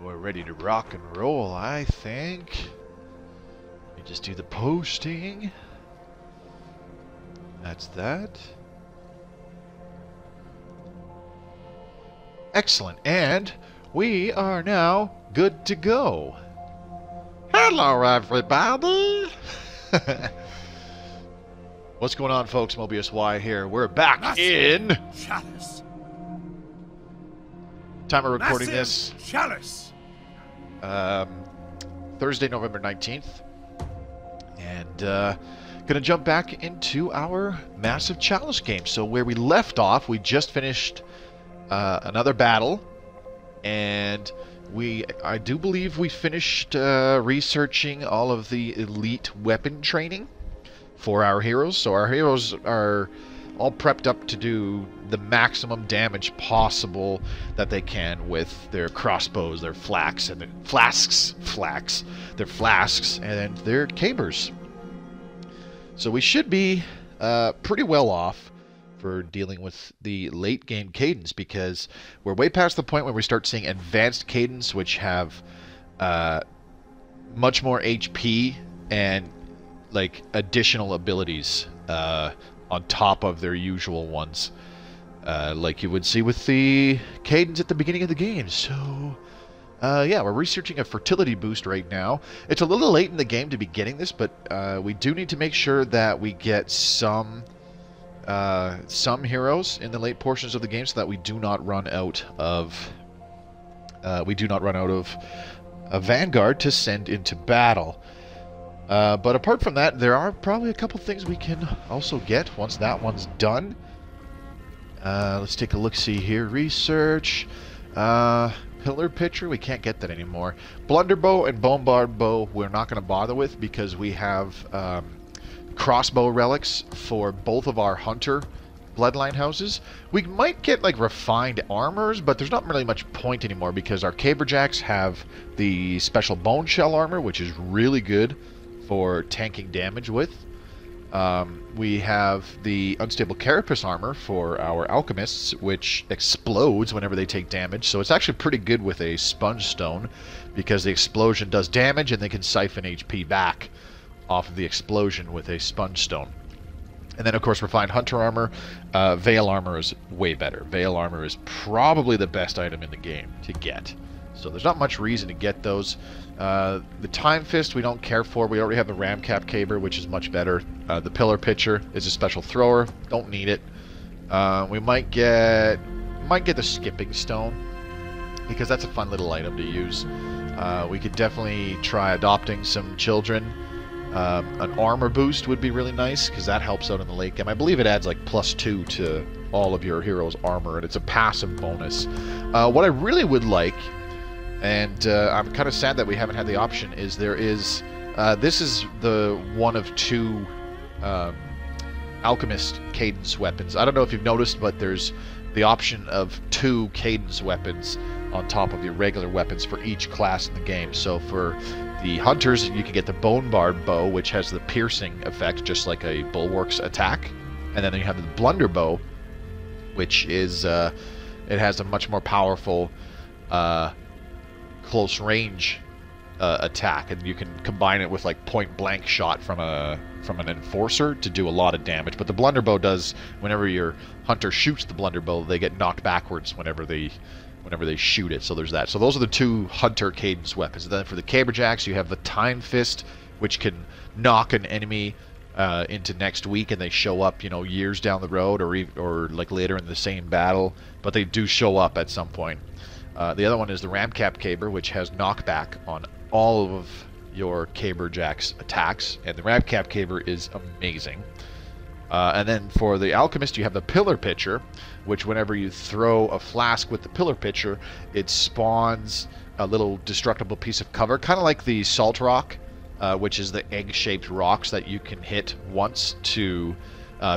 We're ready to rock and roll, I think. Let me just do the posting. That's that. Excellent. And we are now good to go. Hello, everybody. What's going on, folks? Mobius Y here. We're back in Chalice. Time of recording Massive this. Chalice. Thursday, November 19th. And gonna jump back into our Massive Chalice game. So where we left off, we just finished another battle. And I do believe we finished researching all of the elite weapon training for our heroes. So our heroes are all prepped up to do the maximum damage possible that they can with their crossbows, their flasks, and their flasks, and their cabers. So we should be pretty well off for dealing with the late game Cadence, because we're way past the point where we start seeing advanced Cadence, which have much more HP and like additional abilities on top of their usual ones, like you would see with the Cadence at the beginning of the game. So yeah, we're researching a fertility boost right now. It's a little late in the game to be getting this, but we do need to make sure that we get some heroes in the late portions of the game, so that we do not run out of a vanguard to send into battle. But apart from that, there are probably a couple things we can also get once that one's done. Let's take a look-see here. Research. Pillar Pitcher, we can't get that anymore. Blunderbow and Bombard Bow we're not going to bother with, because we have crossbow relics for both of our hunter bloodline houses. We might get like refined armors, but there's not really much point anymore, because our caberjacks have the special bone shell armor, which is really good for tanking damage with. We have the unstable carapace armor for our alchemists, which explodes whenever they take damage. So it's actually pretty good with a sponge stone, because the explosion does damage and they can siphon HP back off of the explosion with a sponge stone. And then, of course, refined hunter armor. Veil armor is way better. Veil armor is probably the best item in the game to get. So there's not much reason to get those. The Time Fist we don't care for. We already have the Ram Cap Caber, which is much better. The Pillar Pitcher is a special thrower. Don't need it. We might get the Skipping Stone, because that's a fun little item to use. We could definitely try adopting some children. An armor boost would be really nice, because that helps out in the late game. I believe it adds like +2 to all of your heroes' armor, and it's a passive bonus. What I really would like, and I'm kind of sad that we haven't had the option, is this is the one of two alchemist Cadence weapons. I don't know if you've noticed, but there's the option of 2 Cadence weapons on top of your regular weapons for each class in the game. So for the hunters, you can get the Bombard Bow, which has the piercing effect, just like a Bulwark's attack. And then you have the Blunderbow, which is it has a much more powerful close range attack, and you can combine it with like point blank shot from an enforcer to do a lot of damage. But the Blunderbow does, whenever your hunter shoots the Blunderbow, they get knocked backwards whenever they shoot it. So there's that. So those are the 2 hunter Cadence weapons. And then for the caberjacks, you have the Time Fist, which can knock an enemy into next week, and they show up, you know, years down the road, or like later in the same battle, but they do show up at some point. The other one is the Ram Cap Caber, which has knockback on all of your caberjacks' attacks, and the Ram Cap Caber is amazing. And then for the alchemist, you have the Pillar Pitcher, which whenever you throw a flask with the Pillar Pitcher, it spawns a little destructible piece of cover, kind of like the Salt Rock, which is the egg-shaped rocks that you can hit once to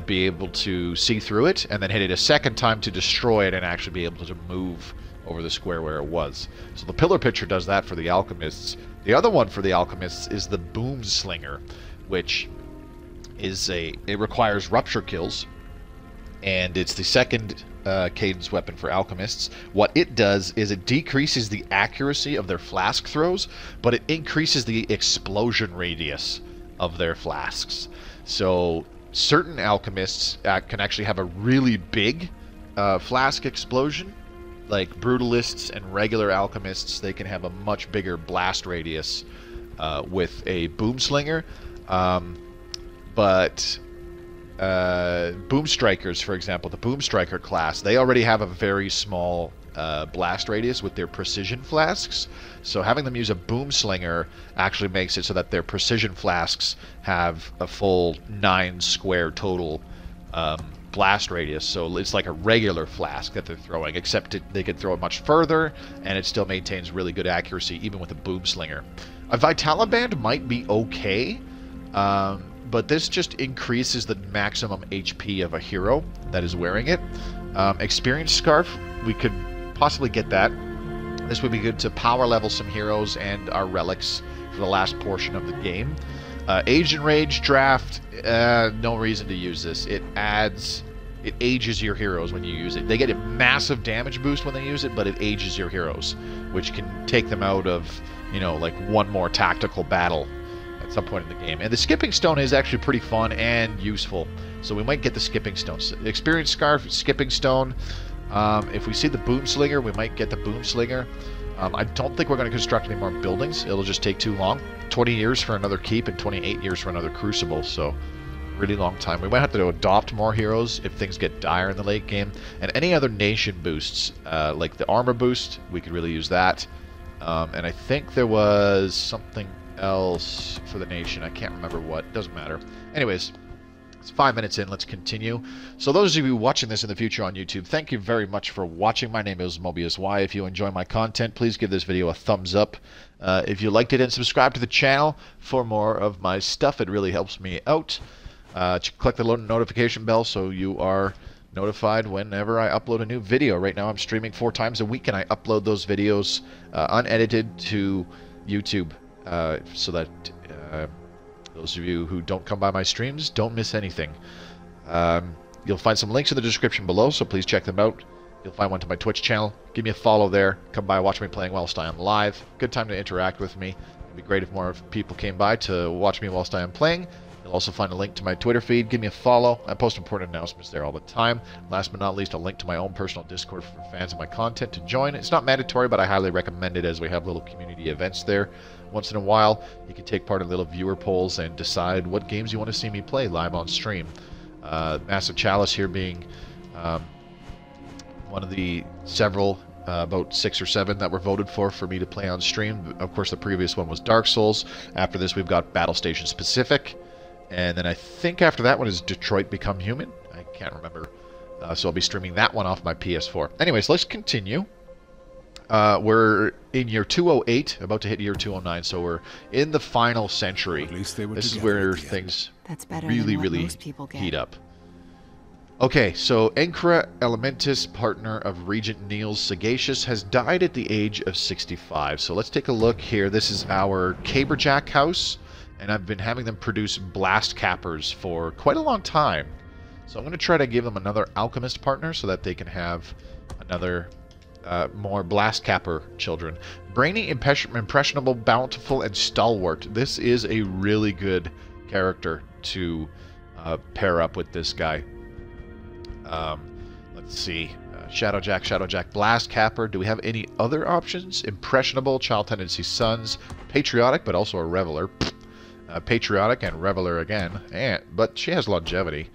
be able to see through it, and then hit it a second time to destroy it and actually be able to move over the square where it was. So the Pillar Pitcher does that for the alchemists. The other one for the alchemists is the Boom Slinger, which is it requires rupture kills, and it's the second cadence weapon for alchemists. What it does is it decreases the accuracy of their flask throws, but it increases the explosion radius of their flasks. So certain alchemists can actually have a really big flask explosion. Like brutalists and regular alchemists, they can have a much bigger blast radius with a boom slinger. But boom strikers, for example, the boom striker class, they already have a very small blast radius with their precision flasks. So having them use a boom slinger actually makes it so that their precision flasks have a full 9 square total blast radius. So it's like a regular flask that they're throwing, except they can throw it much further, and it still maintains really good accuracy even with a boom slinger. A Vitaliband might be okay, but this just increases the maximum HP of a hero that is wearing it. Experience Scarf, we could possibly get that. This would be good to power level some heroes and our relics for the last portion of the game. Age and Rage Draft, no reason to use this. It ages your heroes when you use it. They get a massive damage boost when they use it, but it ages your heroes, which can take them out of, you know, like one more tactical battle at some point in the game. And the Skipping Stone is actually pretty fun and useful, so we might get the Skipping Stone. Experience Scarf, Skipping Stone. If we see the Boom Slinger, we might get the Boom Slinger. I don't think we're going to construct any more buildings. It'll just take too long. 20 years for another keep and 28 years for another crucible, so really long time. We might have to adopt more heroes if things get dire in the late game. And any other nation boosts, like the armor boost, we could really use that. And I think there was something else for the nation. I can't remember what. Doesn't matter. Anyways, it's 5 minutes in. Let's continue. So those of you watching this in the future on YouTube, thank you very much for watching. My name is Mobius Y. If you enjoy my content, please give this video a thumbs up. If you liked it, and subscribe to the channel for more of my stuff. It really helps me out. Click the notification bell so you are notified whenever I upload a new video. Right now I'm streaming 4 times a week, and I upload those videos unedited to YouTube so that those of you who don't come by my streams don't miss anything. You'll find some links in the description below, so please check them out. You'll find one to my Twitch channel. Give me a follow there. Come by, watch me playing whilst I am live. Good time to interact with me. It'd be great if more people came by to watch me whilst I am playing. You'll also find a link to my Twitter feed. Give me a follow. I post important announcements there all the time. Last but not least, a link to my own personal Discord for fans of my content to join. It's not mandatory, but I highly recommend it, as we have little community events there. Once in a while, you can take part in little viewer polls and decide what games you want to see me play live on stream. Massive Chalice here being one of the several, about 6 or 7 that were voted for me to play on stream. Of course, the previous one was Dark Souls. After this, we've got Battle Station Specific. And then I think after that one is Detroit Become Human. I can't remember. So I'll be streaming that one off my PS4. Anyways, let's continue. We're in year 208, about to hit year 209, so we're in the final century. At least they were this is where things really heat up. Okay, so Encra Elementis, partner of Regent Niels Sagacious, has died at the age of 65. So let's take a look here. This is our Caberjack house, and I've been having them produce blast cappers for quite a long time. So I'm going to try to give them another alchemist partner so that they can have another more blast capper children. Brainy, impressionable, bountiful, and stalwart. This is a really good character to pair up with this guy. Let's see. Shadowjack, Blast Capper. Do we have any other options? Impressionable, Child Tendency Sons, Patriotic, but also a Reveler. Patriotic and Reveler again. But she has longevity.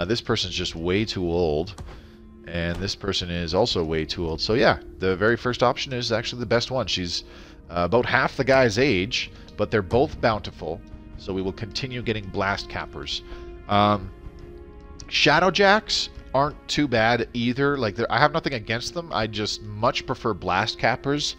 This person's just way too old. And this person is also way too old. So yeah, the very first option is actually the best one. She's about half the guy's age, but they're both bountiful. So we will continue getting Blast Cappers. Shadowjacks aren't too bad either. Like, I have nothing against them. I just much prefer Blast Cappers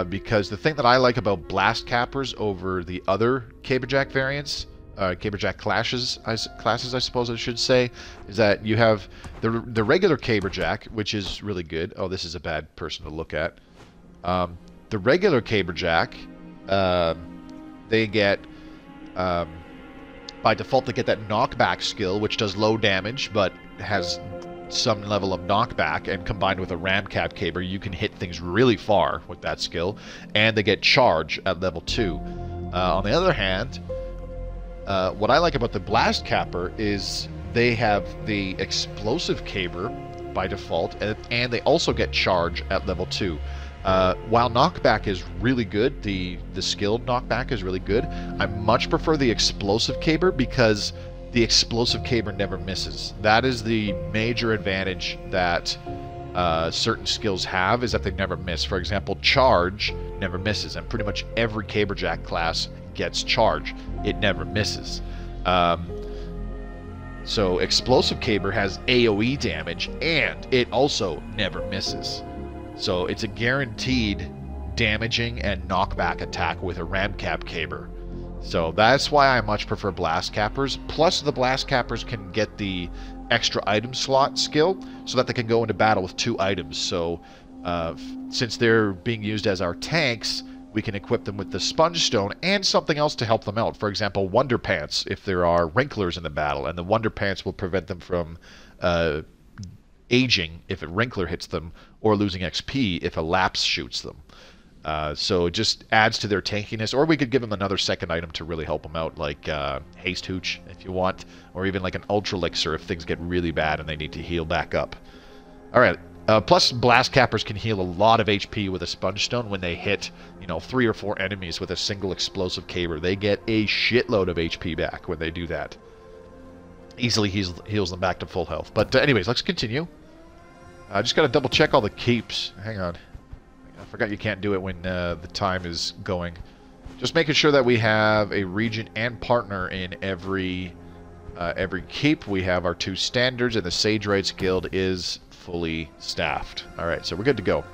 because the thing that I like about Blast Cappers over the other Caberjack variants, Caberjack classes, I suppose I should say, is that you have the regular Caberjack, which is really good. Oh, this is a bad person to look at. The regular Caberjack, they get... by default, they get that knockback skill, which does low damage, but has some level of knockback, and combined with a ramcap caber, you can hit things really far with that skill, and they get charge at level 2. On the other hand, what I like about the blast capper is they have the explosive caber by default, and they also get charge at level 2. While knockback is really good, the skilled knockback is really good, I much prefer the explosive caber because the explosive caber never misses. That is the major advantage that certain skills have, is that they never miss. For example, charge never misses, and pretty much every caberjack class gets charge. It never misses. So explosive caber has AoE damage, and it also never misses. So it's a guaranteed damaging and knockback attack with a ramcap caber. So that's why I much prefer blast cappers. Plus the blast cappers can get the extra item slot skill so that they can go into battle with 2 items. So since they're being used as our tanks, we can equip them with the sponge stone and something else to help them out. For example, wonder pants if there are wrinklers in the battle, and the wonder pants will prevent them from aging if a wrinkler hits them, or losing XP if a lapse shoots them. So it just adds to their tankiness. Or we could give them another second item to really help them out, like Haste Hooch if you want, or even like an Ultra Elixir if things get really bad and they need to heal back up. Alright, plus blast cappers can heal a lot of HP with a sponge stone when they hit, 3 or 4 enemies with a single explosive caber. They get a shitload of HP back when they do that. Easily heals them back to full health. But anyways, let's continue. I just got to double check all the keeps. Hang on. I forgot you can't do it when the time is going. Just making sure that we have a regent and partner in every keep. We have our 2 standards, and the Sagewright's guild is fully staffed. Alright, so we're good to go.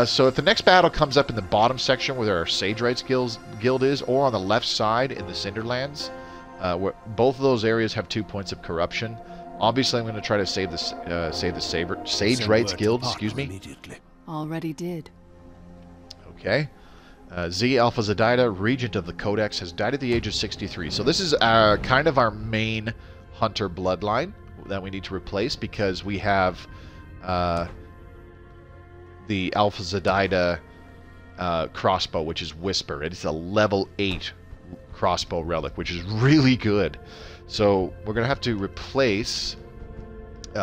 So if the next battle comes up in the bottom section where our Sagewright's guild is, or on the left side in the Cinderlands, where both of those areas have 2 points of corruption, obviously I'm going to try to save the Sagewright's guild, excuse me. Already did. Okay. Z Alpha Zedida, Regent of the Codex, has died at the age of 63. So this is kind of our main hunter bloodline that we need to replace, because we have the Alpha Zedida crossbow, which is Whisper. It's a level 8 crossbow relic, which is really good. So we're going to have to replace...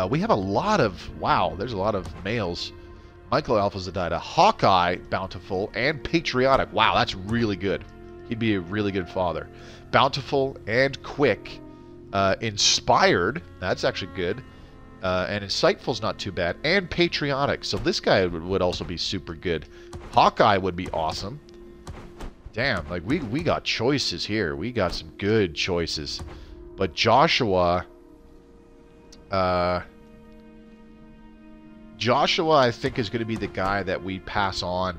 we have a lot of... Wow, there's a lot of males. Michael Alpha Zedida, Hawkeye, Bountiful, and Patriotic. Wow, that's really good. He'd be a really good father. Bountiful and Quick. Inspired, that's actually good. And Insightful's not too bad. And Patriotic, so this guy would also be super good. Hawkeye would be awesome. Damn, like we got choices here. We got some good choices. But Joshua... Joshua, I think, is going to be the guy that we pass on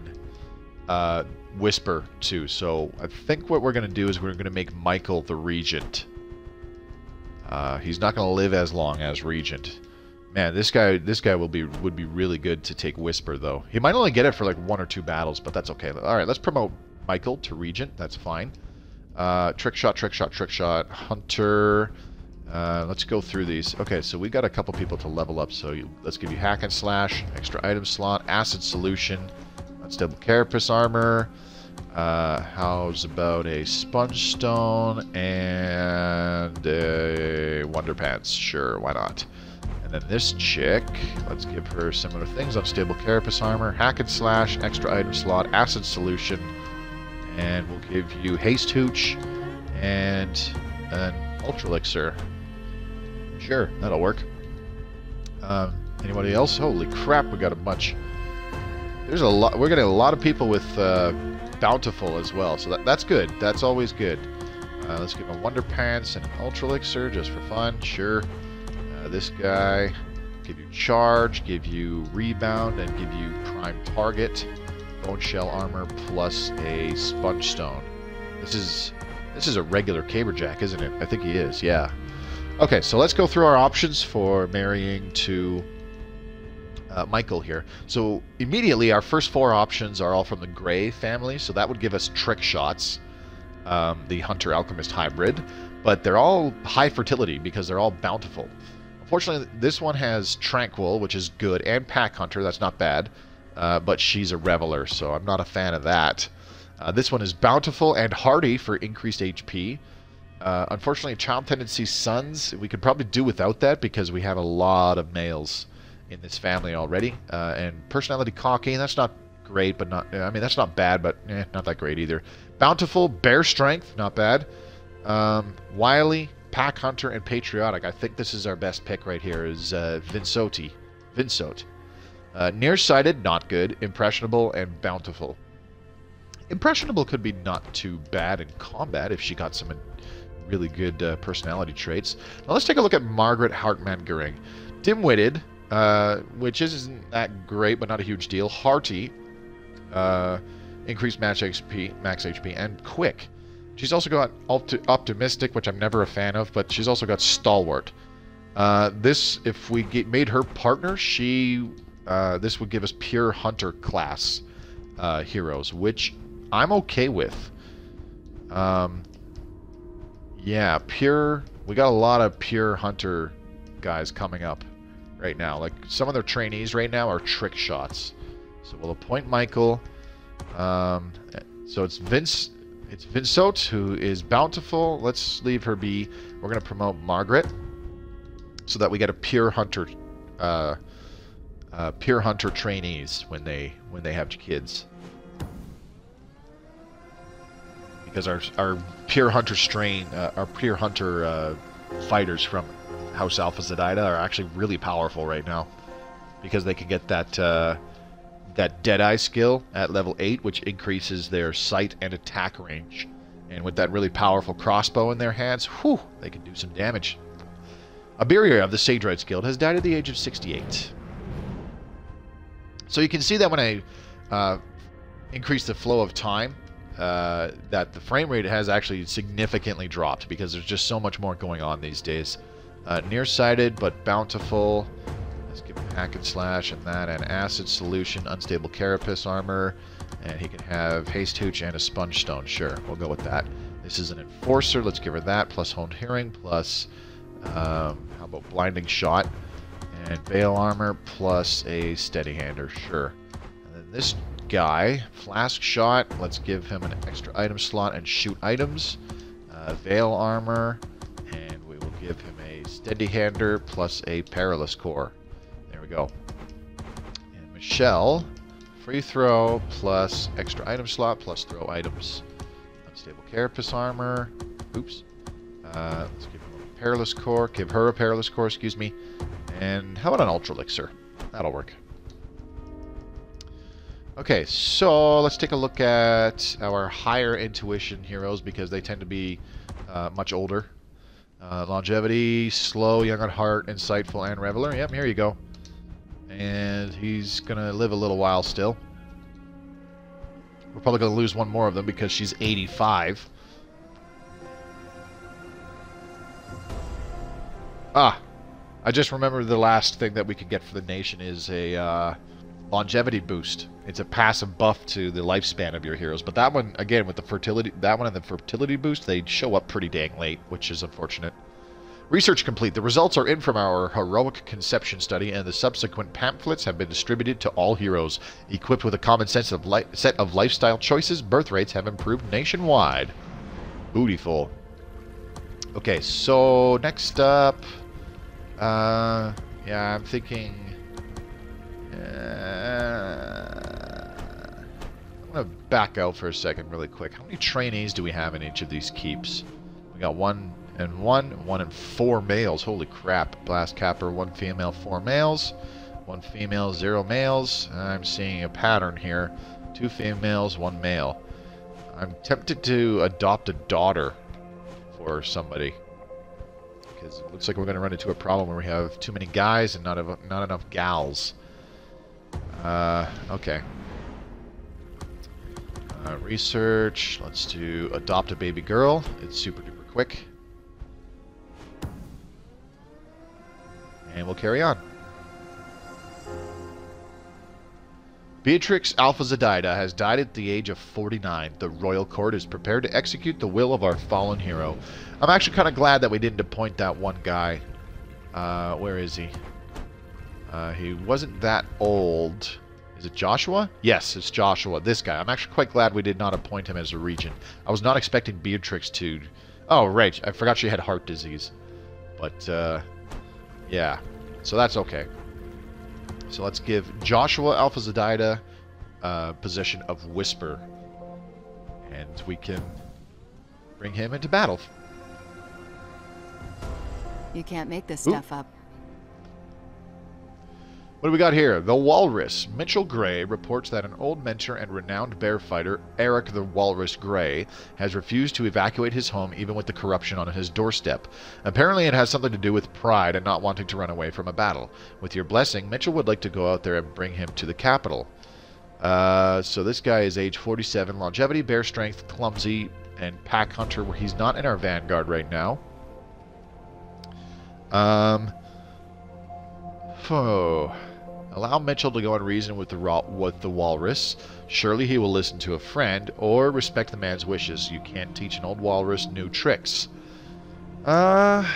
Whisper to. So I think what we're going to do is we're going to make Michael the Regent. He's not going to live as long as Regent. Man, this guy would be really good to take Whisper, though. He might only get it for like 1 or 2 battles, but that's okay. All right, let's promote Michael to Regent. That's fine. Trick shot, Hunter. Let's go through these. Okay, so we got a couple people to level up. So let's give you Hack and Slash, extra item slot, Acid Solution, Unstable Carapace Armor. How's about a Sponge Stone and a Wonder Pants? Sure, why not? And then this chick, let's give her similar things. Unstable Carapace Armor, Hack and Slash, extra item slot, Acid Solution, and we'll give you Haste Hooch and an Ultra Elixir. Sure, that'll work. Anybody else? Holy crap, we got a bunch. There's a lot. We're getting a lot of people with Bountiful as well, so that's good. That's always good. Let's give him Wonder Pants and an Ultra Elixir just for fun. Sure. This guy, give you Charge, give you Rebound, and give you Prime Target. Bone Shell Armor plus a Sponge Stone. This is a regular Caberjack, isn't it? I think he is, yeah. Okay, so let's go through our options for marrying to Michael here. So immediately our first 4 options are all from the Gray family, so that would give us Trick Shots, the Hunter Alchemist hybrid, but they're all high fertility because they're all bountiful. Unfortunately, this one has Tranquil, which is good, and Pack Hunter. That's not bad. But she's a Reveler, so I'm not a fan of that. This one is Bountiful and Hardy for increased HP. Unfortunately, Child Tendency Sons, we could probably do without that because we have a lot of males in this family already. And Personality Cocky, that's not great, but not, I mean, that's not bad, but not that great either. Bountiful, Bear Strength, not bad. Wily, Pack Hunter, and Patriotic. I think this is our best pick right here, is Vinsote. Nearsighted, not good. Impressionable, and Bountiful. Impressionable could be not too bad in combat if she got some really good personality traits. Now let's take a look at Margaret Hartman-Goering. Dim-witted, which isn't that great, but not a huge deal. Hearty, increased max HP, and quick. She's also got optimistic, which I'm never a fan of, but she's also got stalwart. This, if we made her partner, this would give us pure hunter class heroes, which I'm okay with. Yeah, pure. We got a lot of pure hunter guys coming up right now. Like some of their trainees right now are trick shots. So we'll appoint Michael. So it's Vince. It's Vinsote, who is Bountiful. Let's leave her be. We're gonna promote Margaret, so that we get a pure hunter trainees when they have kids. Because our pure hunter fighters from House Alpha Zedida are actually really powerful right now, because they can get that Deadeye skill at level 8, which increases their sight and attack range. And with that really powerful crossbow in their hands, whew, they can do some damage. Iberia of the Sagewright Guild has died at the age of 68. So you can see that when I increase the flow of time, that the frame rate has actually significantly dropped because there's just so much more going on these days. Nearsighted but bountiful. Let's give him hack and slash and that, and acid solution, unstable carapace armor, and he can have haste hooch and a sponge stone. Sure, we'll go with that. This is an enforcer. Let's give her that, plus honed hearing, plus how about blinding shot, and veil armor, plus a steady hander. Sure. And then this guy, flask shot. Let's give him an extra item slot and shoot items. Veil armor, and we will give him a steady hander plus a perilous core. There we go. And Michelle, free throw plus extra item slot plus throw items. Unstable carapace armor. Oops. Let's give him a perilous core. Give her a perilous core, excuse me. And how about an ultra elixir? That'll work. Okay, so let's take a look at our higher intuition heroes because they tend to be much older. Longevity, slow, young at heart, insightful, and reveler. Yep, here you go. And he's going to live a little while still. We're probably going to lose one more of them because she's 85. Ah, I just remembered the last thing that we can get for the nation is a longevity boost. It's a passive buff to the lifespan of your heroes. But that one, again, with the fertility, that one and the fertility boost, they show up pretty dang late, which is unfortunate. Research complete. The results are in from our heroic conception study, and the subsequent pamphlets have been distributed to all heroes. Equipped with a common sense of set of lifestyle choices, birth rates have improved nationwide. Bootyful. Okay, so next up, yeah, I'm thinking. I'm going to back out for a second really quick. How many trainees do we have in each of these keeps? We got one and 4 males. Holy crap. Blast Capper, 1 female, 4 males. 1 female, 0 males. I'm seeing a pattern here. 2 females, 1 male. I'm tempted to adopt a daughter for somebody, because it looks like we're going to run into a problem where we have too many guys and not enough gals. Okay. Research. Let's do adopt a baby girl. It's super duper quick. And we'll carry on. Beatrix Alpha Zedida has died at the age of 49. The royal court is prepared to execute the will of our fallen hero. I'm actually kind of glad that we didn't appoint that one guy Where is he? He wasn't that old. Is it Joshua? Yes, it's Joshua. This guy. I'm actually quite glad we did not appoint him as a regent. I was not expecting Beatrix to... Oh, right. I forgot she had heart disease. But, yeah. So that's okay. So let's give Joshua Alpha Zedida position of Whisper. And we can bring him into battle. You can't make this stuff up. What do we got here? The Walrus. Mitchell Gray reports that an old mentor and renowned bear fighter, Eric the Walrus Gray, has refused to evacuate his home even with the corruption on his doorstep. Apparently it has something to do with pride and not wanting to run away from a battle. With your blessing, Mitchell would like to go out there and bring him to the capital. So this guy is age 47, longevity, bear strength, clumsy, and pack hunter, where he's not in our vanguard right now. Allow Mitchell to go and reason with the walrus. Surely he will listen to a friend, or respect the man's wishes. You can't teach an old walrus new tricks. That's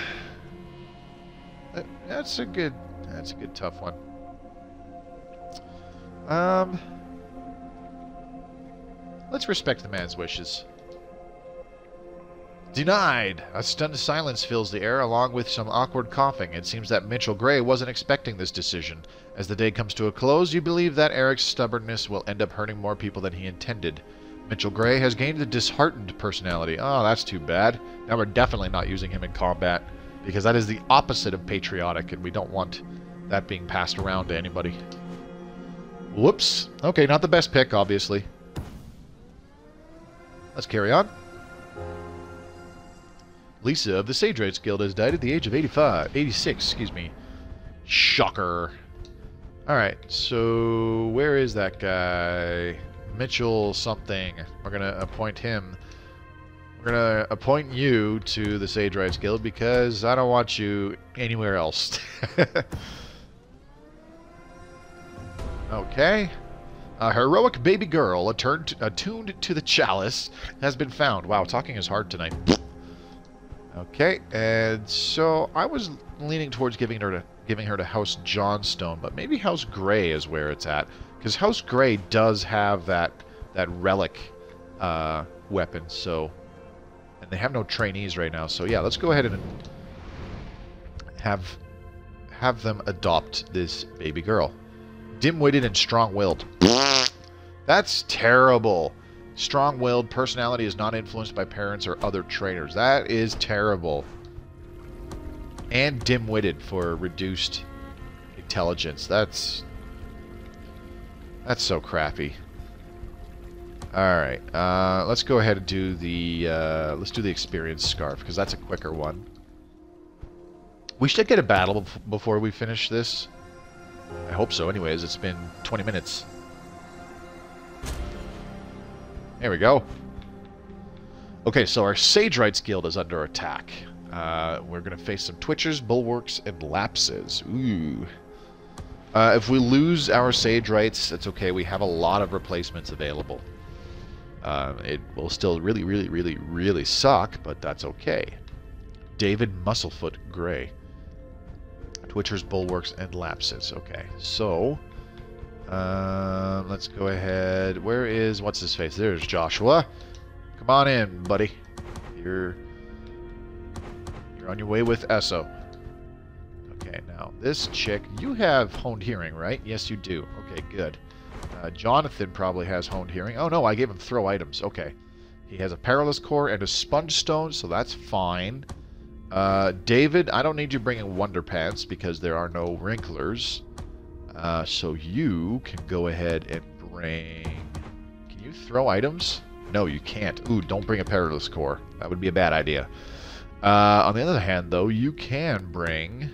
a good tough one. Let's respect the man's wishes. Denied! A stunned silence fills the air, along with some awkward coughing. It seems that Mitchell Gray wasn't expecting this decision. As the day comes to a close, you believe that Eric's stubbornness will end up hurting more people than he intended. Mitchell Gray has gained a disheartened personality. Oh, that's too bad. Now we're definitely not using him in combat, because that is the opposite of patriotic, and we don't want that being passed around to anybody. Whoops. Okay, not the best pick, obviously. Let's carry on. Lisa of the Sagewright Guild has died at the age of 86, excuse me. Shocker. Alright, so where is that guy? Mitchell something. We're going to appoint him. We're going to appoint you to the Sagewright Guild because I don't want you anywhere else. Okay. A heroic baby girl attuned to the chalice has been found. Wow, talking is hard tonight. Okay, and so I was leaning towards giving her to House Johnstone, but maybe House Grey is where it's at, because House Grey does have that relic weapon. So, and they have no trainees right now. So yeah, let's go ahead and have them adopt this baby girl. Dim-witted and strong-willed. That's terrible. Strong-willed, personality is not influenced by parents or other trainers. That is terrible. And dim-witted for reduced intelligence. That's so crappy. Alright, let's go ahead and do the let's do the experience scarf, because that's a quicker one. We should get a battle before we finish this. I hope so anyways. It's been 20 minutes. There we go. Okay, so our Sagewright Guild is under attack. We're going to face some Twitchers, Bulwarks, and Lapses. Ooh. If we lose our Sagewrights, that's okay. We have a lot of replacements available. It will still really suck, but that's okay. David Musclefoot Gray. Twitchers, Bulwarks, and Lapses. Okay, so... let's go ahead. Where is... what's his face? There's Joshua. Come on in, buddy. You're on your way with Esso. Okay, now, this chick... you have honed hearing, right? Yes, you do. Okay, good. Jonathan probably has honed hearing. Oh, no, I gave him throw items. Okay. He has a Perilous Core and a Sponge Stone, so that's fine. David, I don't need you bringing Wonder Pants because there are no Wrinklers. So you can go ahead and bring... can you throw items? No, you can't. Ooh, don't bring a Perilous Core. That would be a bad idea. On the other hand, though, you can bring...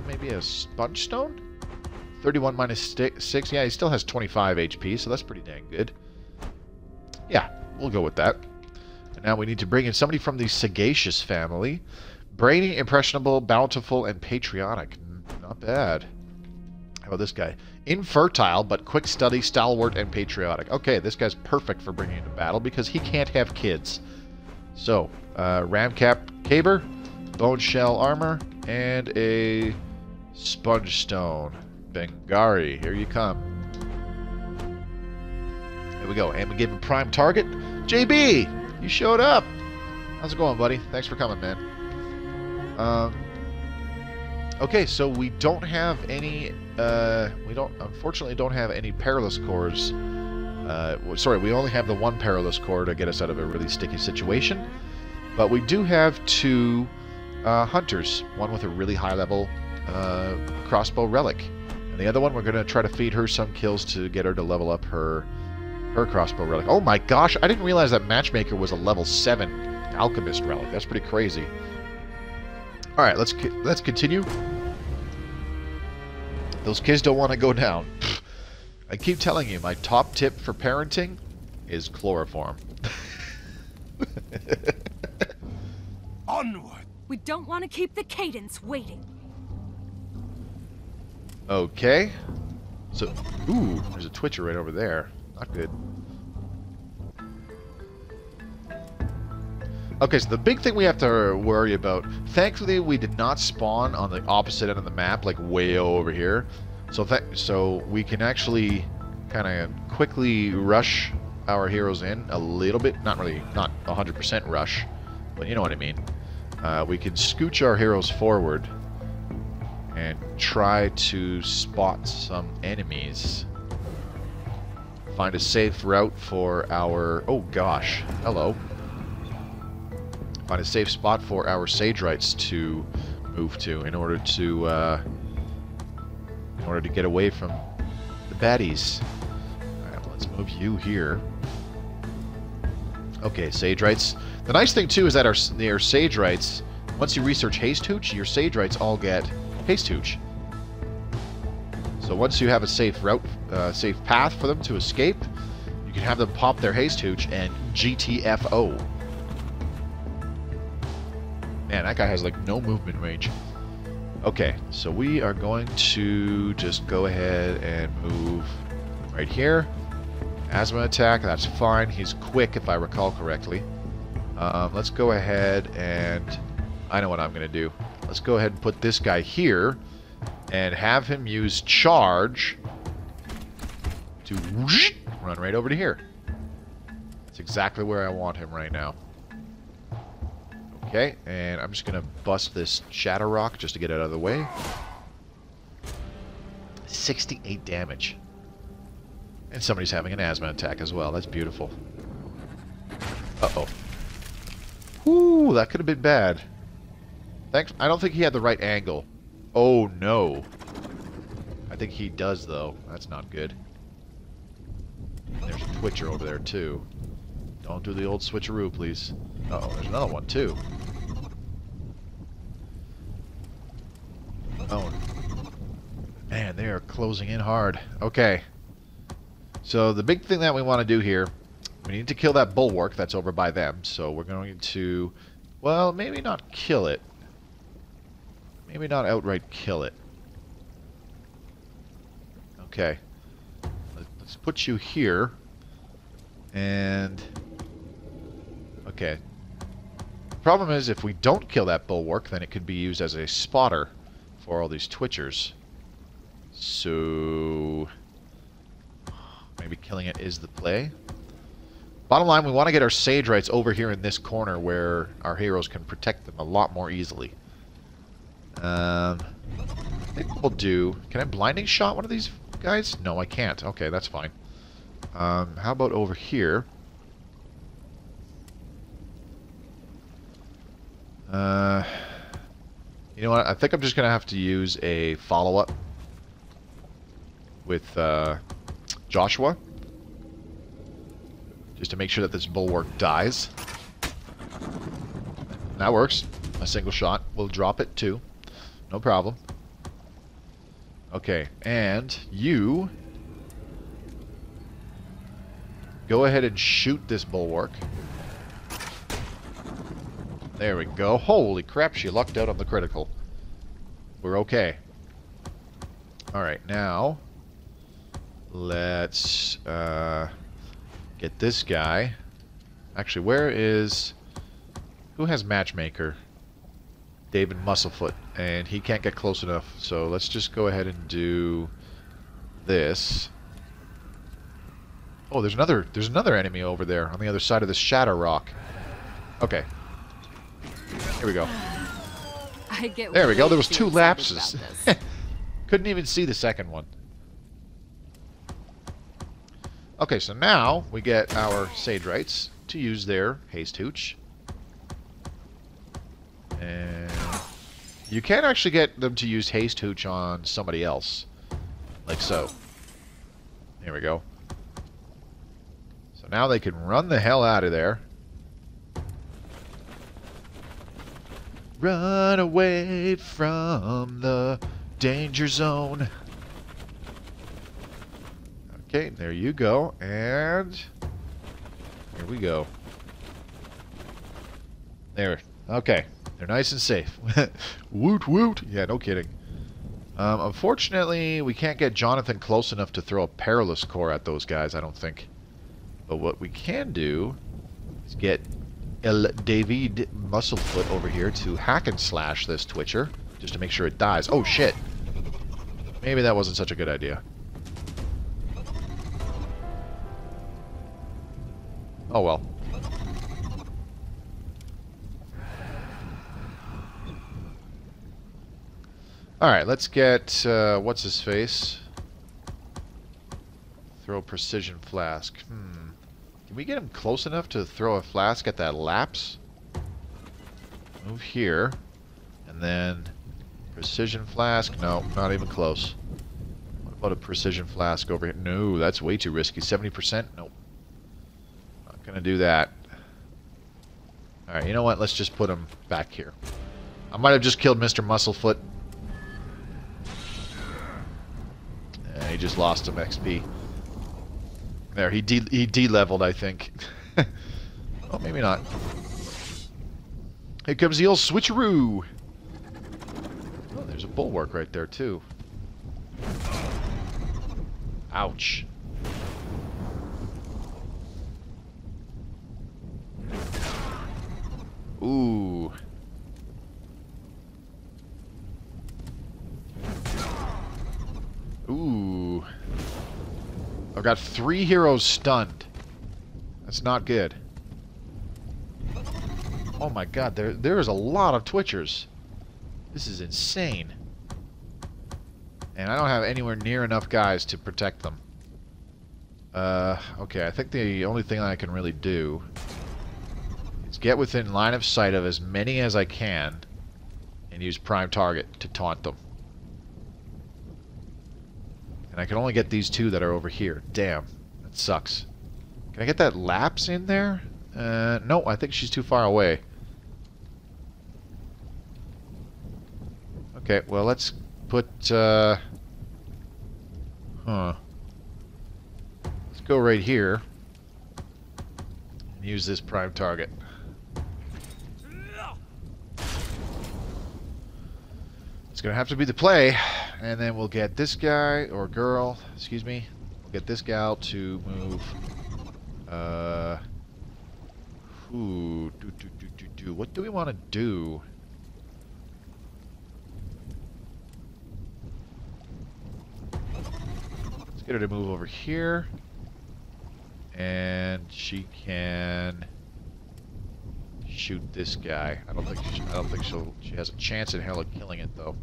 maybe a Sponge Stone? 31 minus 6. Yeah, he still has 25 HP, so that's pretty dang good. Yeah, we'll go with that. And now we need to bring in somebody from the Sagacious family. Brainy, impressionable, bountiful, and patriotic. Not bad. How about this guy? Infertile, but quick study, stalwart, and patriotic. Okay, this guy's perfect for bringing into battle because he can't have kids. So, Ramcap Caber, bone shell armor, and a sponge stone. Bengari, here you come. There we go. And we gave him prime target. JB, you showed up. How's it going, buddy? Thanks for coming, man. Okay, so we don't have any. Unfortunately, don't have any perilous cores. Sorry, we only have the one perilous core to get us out of a really sticky situation. But we do have two hunters. One with a really high level crossbow relic, and the other one we're gonna try to feed her some kills to get her to level up her crossbow relic. Oh my gosh, I didn't realize that Matchmaker was a level 7 alchemist relic. That's pretty crazy. All right, let's continue. Those kids don't want to go down. I keep telling you, my top tip for parenting is chloroform. Onward. We don't want to keep the Cadence waiting. Okay. So, ooh, there's a Twitcher right over there. Not good. Okay, so the big thing we have to worry about, thankfully we did not spawn on the opposite end of the map, like way over here. So we can actually kind of quickly rush our heroes in a little bit. Not 100% rush, but you know what I mean. We can scooch our heroes forward and try to spot some enemies. Find a safe route for our... Oh gosh, hello. Find a safe spot for our Sagewrights to move to in order to get away from the baddies. Alright, well, let's move you here. Okay, Sagewrights. The nice thing too is that our Sagewrights, once you research Haste Hooch, your Sagewrights all get Haste Hooch. So once you have a safe route, safe path for them to escape, you can have them pop their Haste Hooch and GTFO. Man, that guy has like no movement range. Okay, so we are going to just go ahead and move right here. Asthma attack, that's fine. He's quick if I recall correctly. Let's go ahead and... I know what I'm going to do. Let's go ahead and put this guy here and have him use charge to run right over to here. That's exactly where I want him right now. Okay, and I'm just going to bust this Shadow Rock just to get it out of the way. 68 damage. And somebody's having an asthma attack as well. That's beautiful. Uh-oh. Whoo, that could have been bad. Thanks. I don't think he had the right angle. Oh, no. I think he does, though. That's not good. There's a Twitcher over there, too. Don't do the old switcheroo, please. Uh-oh, there's another one, too. Oh. Man, they are closing in hard. Okay. So the big thing that we want to do here, we need to kill that bulwark that's over by them. So we're going to, well, maybe not kill it. Maybe not outright kill it. Okay. Let's put you here. And... okay. The problem is if we don't kill that bulwark, then it could be used as a spotter for all these Twitchers. So... maybe killing it is the play. Bottom line, we want to get our Sagewrights over here in this corner where our heroes can protect them a lot more easily. I think what we'll do... can I blinding shot one of these guys? No, I can't. Okay, that's fine. How about over here? You know what? I think I'm just going to have to use a follow-up with Joshua. Just to make sure that this bulwark dies. That works. A single shot. We'll drop it too. No problem. Okay, and you... go ahead and shoot this bulwark. There we go. Holy crap, she lucked out on the critical. We're okay. Alright, now... let's get this guy. Actually, where is... who has Matchmaker? David Musclefoot, and he can't get close enough. So let's just go ahead and do this. Oh, there's another enemy over there on the other side of this shadow rock. Okay. Here we go. There we go. There was 2 lapses. Couldn't even see the second one. Okay, so now we get our Sagewrights to use their haste hooch. And you can actually get them to use haste hooch on somebody else. Like so. Here we go. So now they can run the hell out of there. Run away from the danger zone. Okay, there you go. And here we go. There. Okay. They're nice and safe. Woot woot. Yeah, no kidding. Unfortunately, we can't get Jonathan close enough to throw a perilous core at those guys, I don't think. But what we can do is get David Musclefoot over here to hack and slash this Twitcher, just to make sure it dies. Oh, shit. Maybe that wasn't such a good idea. Oh, well. Alright, let's get, what's his face? Throw precision flask. Can we get him close enough to throw a flask at that lapse? Move here. And then precision flask. No, not even close. What about a precision flask over here? No, that's way too risky. 70%? Nope. Not gonna do that. Alright, you know what? Let's just put him back here. I might have just killed Mr. Musclefoot. He just lost some XP. There, he de-leveled, I think. Oh, maybe not. Here comes the old switcheroo. Oh, there's a bulwark right there, too. Ouch. Ooh. Ooh. I've got 3 heroes stunned. That's not good. Oh my god, there is a lot of Twitchers. This is insane. And I don't have anywhere near enough guys to protect them. Okay, I think the only thing I can really do is get within line of sight of as many as I can and use prime target to taunt them. And I can only get these 2 that are over here. Damn, that sucks. Can I get that lapse in there? No, I think she's too far away. Okay, well, let's put, Let's go right here and use this prime target. It's gonna have to be the play, and then we'll get this guy, or girl, excuse me, we'll get this gal to move, what do we want to do? Let's get her to move over here, and she can shoot this guy. I don't think she has a chance in hell of killing it though.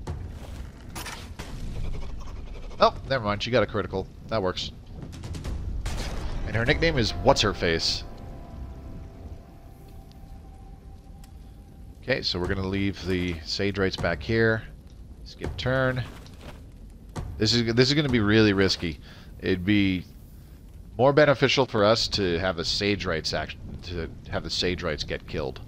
Oh, never mind. She got a critical. That works. And her nickname is What's Her Face. Okay, so we're gonna leave the Sagewrights back here. Skip turn. This is gonna be really risky. It'd be more beneficial for us to have the Sagewrights get killed,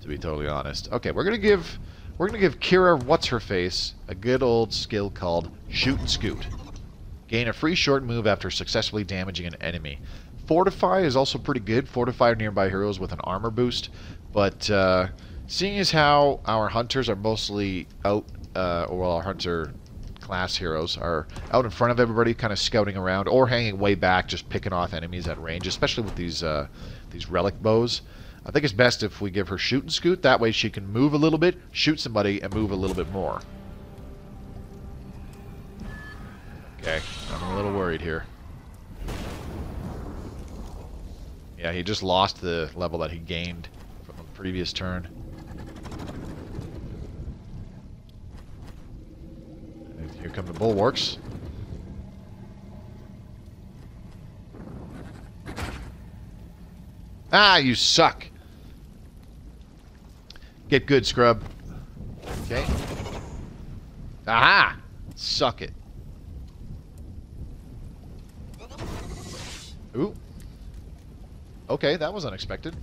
to be totally honest. Okay, we're gonna give Kira What's Her Face a good old skill called Shoot and Scoot. Gain a free short move after successfully damaging an enemy. Fortify is also pretty good. Fortify nearby heroes with an armor boost, but seeing as how our hunters are mostly out, or our hunter class heroes are out in front of everybody, kind of scouting around, or hanging way back, just picking off enemies at range, especially with these relic bows. I think it's best if we give her shoot and scoot. That way she can move a little bit, shoot somebody, and move a little bit more. Okay, I'm a little worried here. Yeah, he just lost the level that he gained from the previous turn. And here come the bulwarks. Ah, you suck. Get good, scrub. Okay. Aha! Suck it. Ooh. Okay, that was unexpected.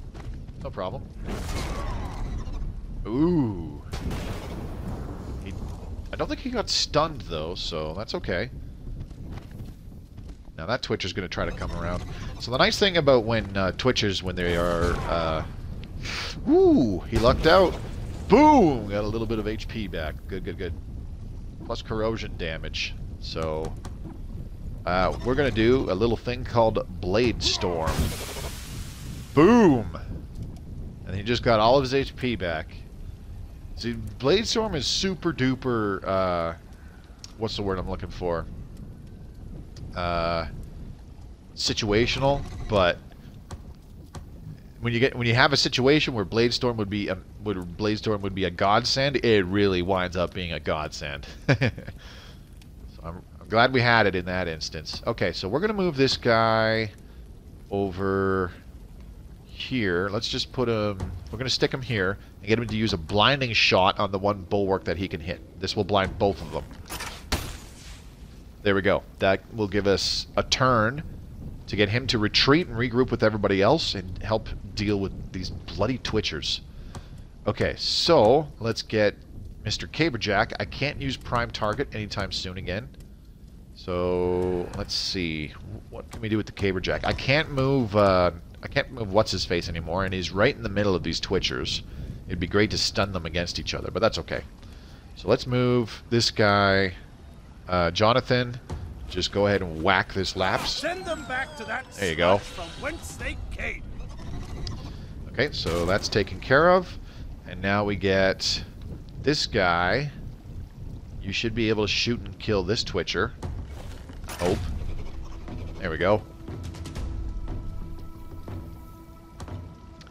No problem. Ooh. I don't think he got stunned, though, so that's okay. Now that Twitcher's going to try to come around. So the nice thing about when Twitchers, when they are... Ooh, he lucked out. Boom! Got a little bit of HP back. Good, good, good. Plus corrosion damage. So... we're going to do a little thing called Blade Storm. Boom! And he just got all of his HP back. See, Blade Storm is super duper, what's the word I'm looking for? Situational, but when you have a situation where Blade Storm would be a godsend, it really winds up being a godsend. So I'm glad we had it in that instance. Okay, so we're gonna move this guy over here. Let's just put him... We're going to stick him here and get him to use a blinding shot on the one bulwark that he can hit. This will blind both of them. There we go. That will give us a turn to get him to retreat and regroup with everybody else and help deal with these bloody Twitchers. Okay, so let's get Mr. Caberjack. I can't use prime target anytime soon again. So let's see. What can we do with the Caberjack? I can't move what's-his-face anymore, and he's right in the middle of these Twitchers. It'd be great to stun them against each other, but that's okay. So let's move this guy, Jonathan. Just go ahead and whack this lapse. Send them back to that there you go. From whence they came. Okay, so that's taken care of. And now we get this guy. You should be able to shoot and kill this Twitcher. Hope. There we go.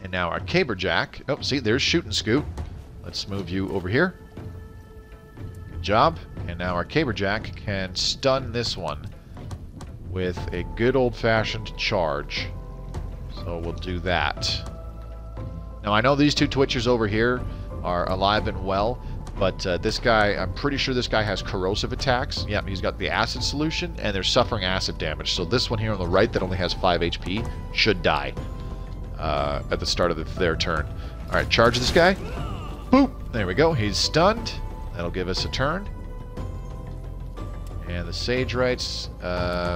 And now our Caberjack. Oh, see, there's Shoot and Scoot. Let's move you over here. Good job. And now our Caberjack can stun this one with a good old-fashioned charge. So we'll do that. Now, I know these two Twitchers over here are alive and well, but this guy, I'm pretty sure this guy has corrosive attacks. Yep, he's got the acid solution, and they're suffering acid damage. So this one here on the right that only has 5 HP should die. At the start of their turn. Alright, charge this guy. Boop! There we go. He's stunned. That'll give us a turn. And the Sagewrights,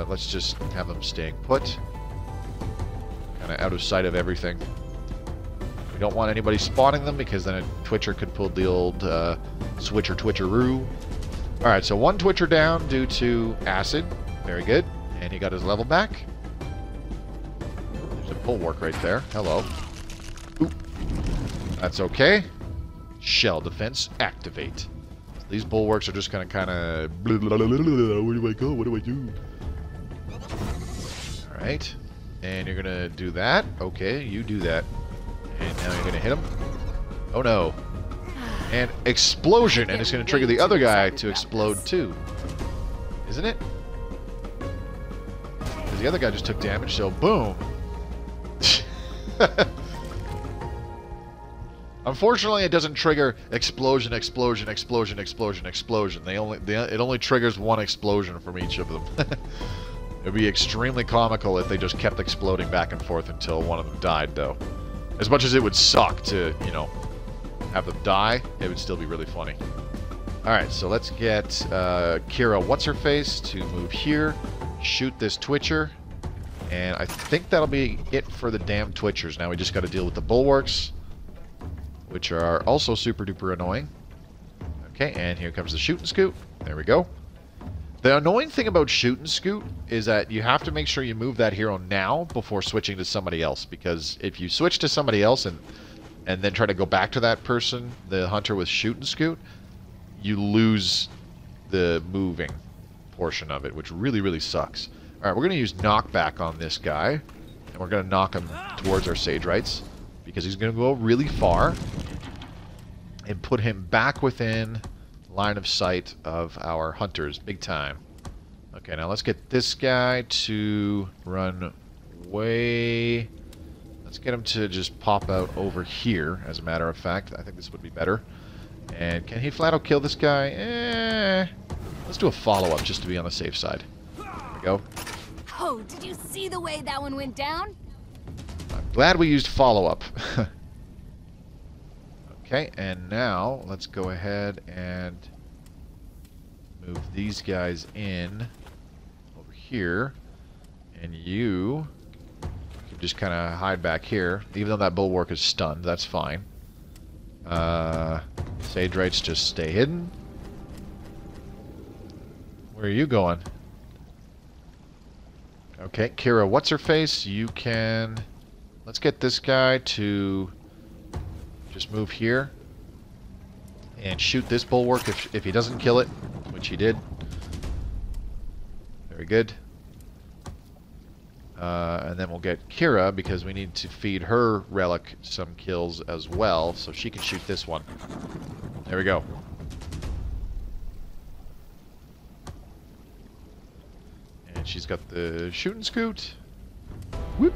let's just have them staying put. Kind of out of sight of everything. We don't want anybody spawning them because then a Twitcher could pull the old switcher Twitcheroo. Alright, so one Twitcher down due to acid. Very good. And he got his level back. Bulwark right there. Hello. Oop. That's okay. Shell defense activate. These bulwarks are just gonna kind of. Where do I go? What do I do? All right. And you're gonna do that. Okay, you do that. And now you're gonna hit him. Oh no. And explosion, and it's gonna trigger the other guy to explode too. Isn't it? Because the other guy just took damage. So boom. Unfortunately, it doesn't trigger explosion, explosion, explosion, explosion, explosion. It only triggers one explosion from each of them. It would be extremely comical if they just kept exploding back and forth until one of them died, though. As much as it would suck to, you know, have them die, it would still be really funny. Alright, so let's get Kira What's-Her-Face to move here, shoot this Twitcher. And I think that'll be it for the damn Twitchers. Now we just got to deal with the bulwarks, which are also super duper annoying. Okay, and here comes the Shoot and Scoot. There we go. The annoying thing about shoot and scoot is that you have to make sure you move that hero now before switching to somebody else, because if you switch to somebody else and then try to go back to that person, the hunter with shoot and scoot, you lose the moving portion of it, which really, really sucks. Alright, we're going to use knockback on this guy, and we're going to knock him towards our Sagewrights, because he's going to go really far, and put him back within line of sight of our hunters, big time. Okay, now let's get this guy to run way... Let's get him to just pop out over here, as a matter of fact. I think this would be better. And can he flat out kill this guy? Let's do a follow-up just to be on the safe side. There we go. Oh, did you see the way that one went down? I'm glad we used follow-up. Okay, and now let's go ahead and move these guys in over here. And you can just kind of hide back here. Even though that bulwark is stunned, that's fine. Sagewrights just stay hidden. Where are you going? Okay, Kira, what's her face? You can... Let's get this guy to just move here and shoot this bulwark if he doesn't kill it, which he did. Very good. And then we'll get Kira, because we need to feed her relic some kills as well, so she can shoot this one. There we go. And she's got the shoot and scoot. Whoop.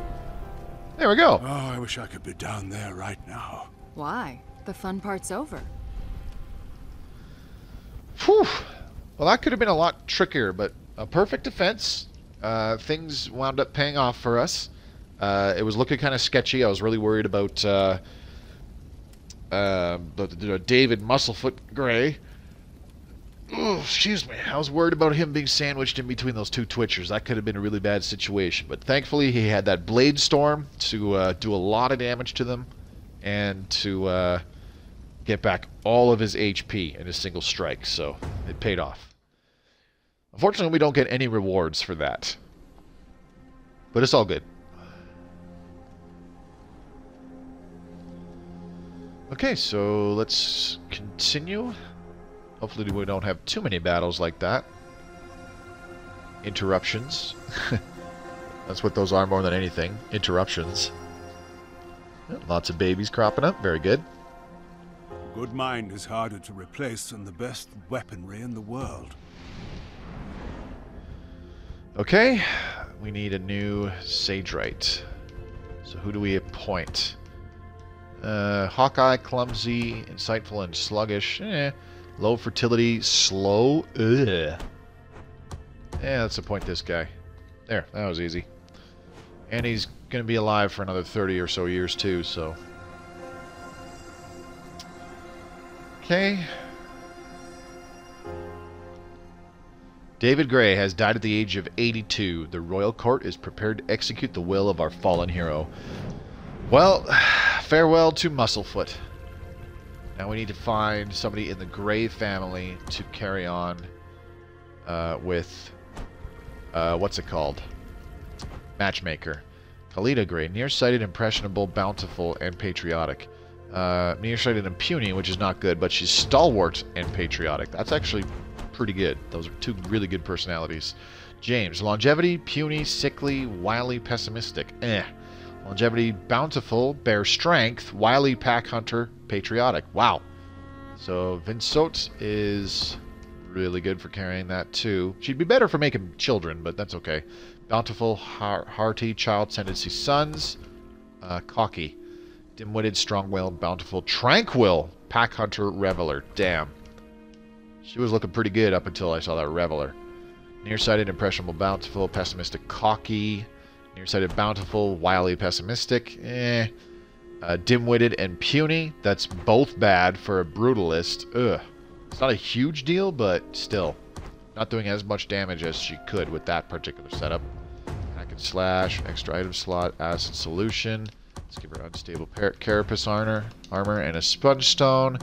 There we go. Oh, I wish I could be down there right now. Why? The fun part's over. Whew. Well, that could have been a lot trickier, but a perfect defense. Things wound up paying off for us. It was looking kind of sketchy. I was really worried about David Musclefoot Gray. Oh, excuse me. I was worried about him being sandwiched in between those two Twitchers. That could have been a really bad situation. But thankfully, he had that Blade Storm to do a lot of damage to them and to get back all of his HP in a single strike. So it paid off. Unfortunately, we don't get any rewards for that. But it's all good. Okay, so let's continue. Hopefully we don't have too many battles like that. Interruptions. That's what those are more than anything. Interruptions. Lots of babies cropping up. Very good. A good mind is harder to replace than the best weaponry in the world. Okay, we need a new Sagewright. So who do we appoint? Hawkeye, clumsy, insightful, and sluggish. Low fertility, slow. Ugh. Yeah, let's appoint this guy. There, that was easy. And he's going to be alive for another 30 or so years too, so... Okay. David Gray has died at the age of 82. The royal court is prepared to execute the will of our fallen hero. Well, farewell to Musclefoot. Now we need to find somebody in the Gray family to carry on with, what's it called? Matchmaker. Khalida Gray, nearsighted, impressionable, bountiful, and patriotic. Nearsighted and puny, which is not good, but she's stalwart and patriotic. That's actually pretty good. Those are two really good personalities. James, longevity, puny, sickly, wily, pessimistic. Longevity, bountiful, bear strength, wily, pack hunter, patriotic. Wow. So Vinsot is really good for carrying that too. She'd be better for making children, but that's okay. Bountiful, hearty, child tendency sons. Cocky, dim-witted, strong-willed, bountiful, tranquil, pack hunter, reveler. Damn. She was looking pretty good up until I saw that reveler. Nearsighted, impressionable, bountiful, pessimistic, cocky. Nearsighted, bountiful, wily, pessimistic. Dim-witted and puny. That's both bad for a brutalist. Ugh. It's not a huge deal, but still. Not doing as much damage as she could with that particular setup. Hack and slash, extra item slot, acid solution. Let's give her unstable carapace armor and a sponge stone.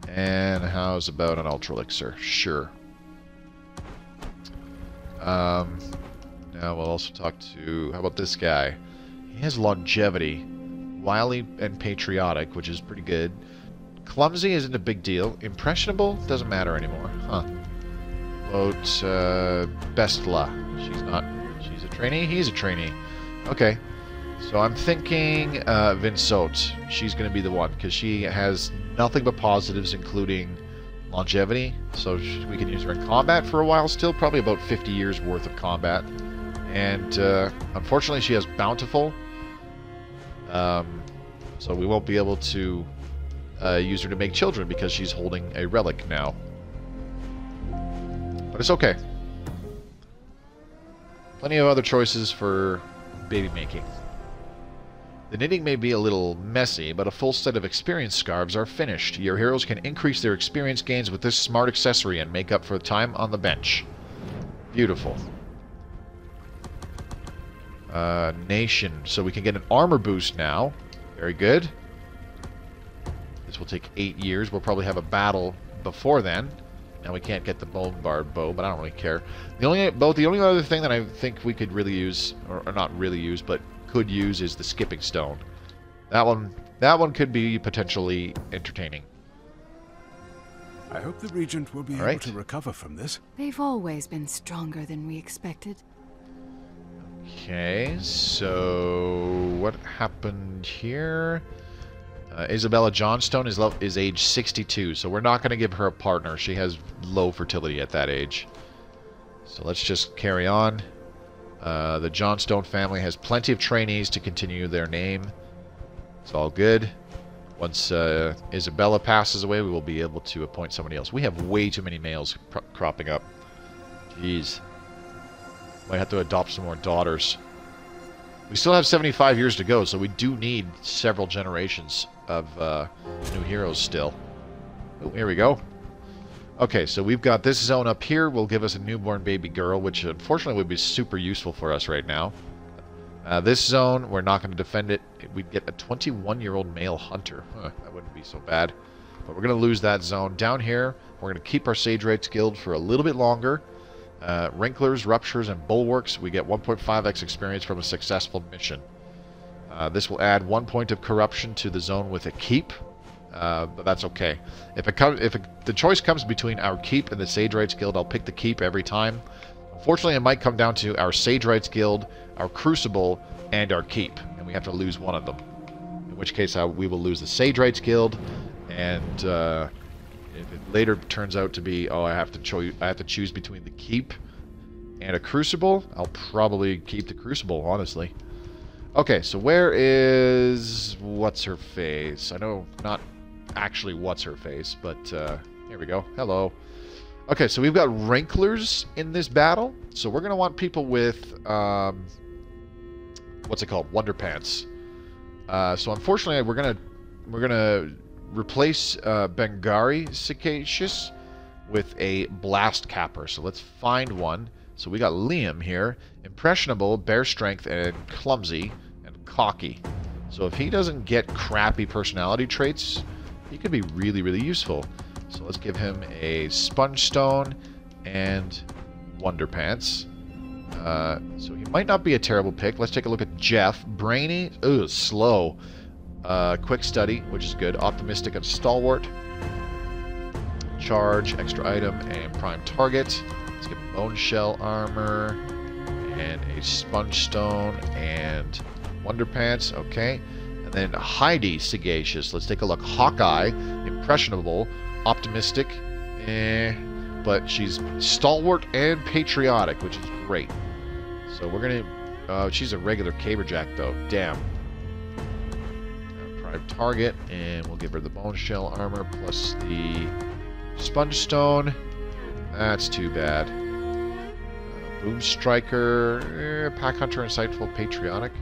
And how's about an ultra elixir? Sure. Now we'll also talk to... How about this guy? He has longevity. Wily and patriotic, which is pretty good. Clumsy isn't a big deal. Impressionable doesn't matter anymore. Huh. About Bestla. She's not... She's a trainee? He's a trainee. Okay. So I'm thinking Vinsot. She's going to be the one, because she has nothing but positives, including longevity. So we can use her in combat for a while still. Probably about 50 years worth of combat. And unfortunately she has Bountiful. So we won't be able to use her to make children because she's holding a relic now. But it's okay. Plenty of other choices for baby making. The knitting may be a little messy, but a full set of experience scarves are finished. Your heroes can increase their experience gains with this smart accessory and make up for time on the bench. Beautiful. Nation. So we can get an armor boost now. Very good. This will take 8 years. We'll probably have a battle before then. Now we can't get the bombard bow, but I don't really care. The only other thing that I think we could really use, or not really use, but could use, is the skipping stone. That one could be potentially entertaining. I hope the Regent will be able to recover from this. They've always been stronger than we expected. Okay, so what happened here? Isabella Johnstone is age 62, so we're not going to give her a partner. She has low fertility at that age. So let's just carry on. The Johnstone family has plenty of trainees to continue their name. It's all good. Once Isabella passes away, we will be able to appoint somebody else. We have way too many males cropping up. Jeez. Might have to adopt some more daughters. We still have 75 years to go, so we do need several generations of new heroes still. Oh, here we go. Okay, so we've got this zone up here. Will give us a newborn baby girl, which unfortunately would be super useful for us right now. This zone, we're not going to defend it. We'd get a 21-year-old male hunter. That wouldn't be so bad. But we're going to lose that zone. Down here, we're going to keep our Sagewright Guild for a little bit longer. Wrinklers, Ruptures, and Bulwarks, we get 1.5x experience from a successful mission. This will add 1 point of corruption to the zone with a keep, but that's okay. If the choice comes between our keep and the Sagewright Guild, I'll pick the keep every time. Unfortunately, it might come down to our Sagewright Guild, our Crucible, and our keep, and we have to lose one of them. In which case, we will lose the Sagewright Guild, and if it later turns out to be, oh, I have to choose between the keep and a Crucible, I'll probably keep the Crucible, honestly. Okay, so where is what's-her-face? I know not actually what's-her-face, but here we go. Hello. Okay, so we've got Wrinklers in this battle, so we're going to want people with, what's it called? Wonderpants. So unfortunately, we're gonna replace Bengari Sagacious with a Blast Capper. So let's find one. So we got Liam here. Impressionable, Bear Strength, and Clumsy, and Cocky. So if he doesn't get crappy personality traits, he could be really, really useful. So let's give him a Sponge Stone and Wonderpants. So he might not be a terrible pick. Let's take a look at Jeff. Brainy, slow. Quick Study, which is good. Optimistic and Stalwart. Charge, Extra Item, and Prime Target. Let's get Bone Shell Armor, and a Sponge Stone, and Wonderpants. Okay. And then Heidi Sagacious. Let's take a look. Hawkeye, Impressionable, Optimistic, but she's Stalwart and Patriotic, which is great. So we're gonna... she's a regular Caberjack, though. Damn. Prime Target, and we'll give her the Bone Shell Armor plus the Sponge Stone. That's too bad. Boom Striker, Pack Hunter, Insightful, Patriotic.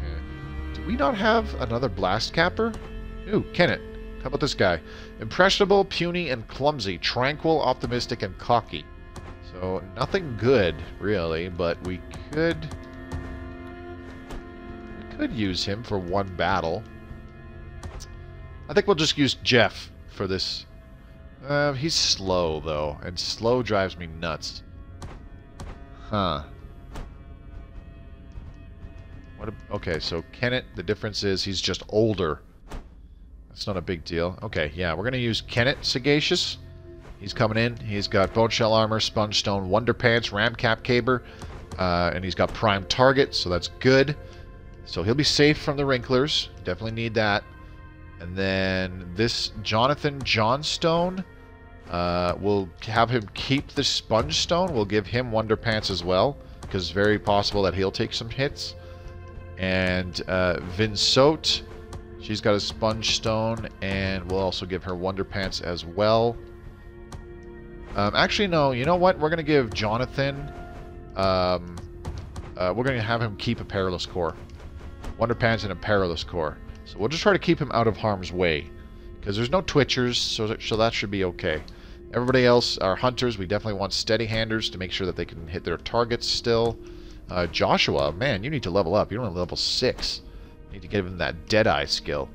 Do we not have another Blast Capper? Ooh, Kenneth. How about this guy? Impressionable, Puny, and Clumsy. Tranquil, Optimistic, and Cocky. So, nothing good, really, but we could use him for one battle. I think we'll just use Jeff for this. He's slow, though, and slow drives me nuts. Huh. Okay, so Kenneth, the difference is he's just older. That's not a big deal. Okay, yeah, we're going to use Kenneth Sagacious. He's coming in. He's got Bone Shell Armor, Sponge Stone, Wonder Pants, Ramcap Caber, and he's got Prime Target, so that's good. So he'll be safe from the Wrinklers. Definitely need that. And then this Jonathan Johnstone, we'll have him keep the Sponge Stone. We'll give him Wonder Pants as well, because it's very possible that he'll take some hits. And Vinsote, she's got a Sponge Stone, and we'll also give her Wonder Pants as well. Actually, no, you know what? We're going to give Jonathan, we're going to have him keep a Perilous Core. Wonder Pants and a Perilous Core. So we'll just try to keep him out of harm's way. Because there's no Twitchers, so that should be okay. Everybody else are Hunters. We definitely want Steady Handers to make sure that they can hit their targets still. Joshua, man, you need to level up. You're only level 6. You need to give him that Deadeye skill.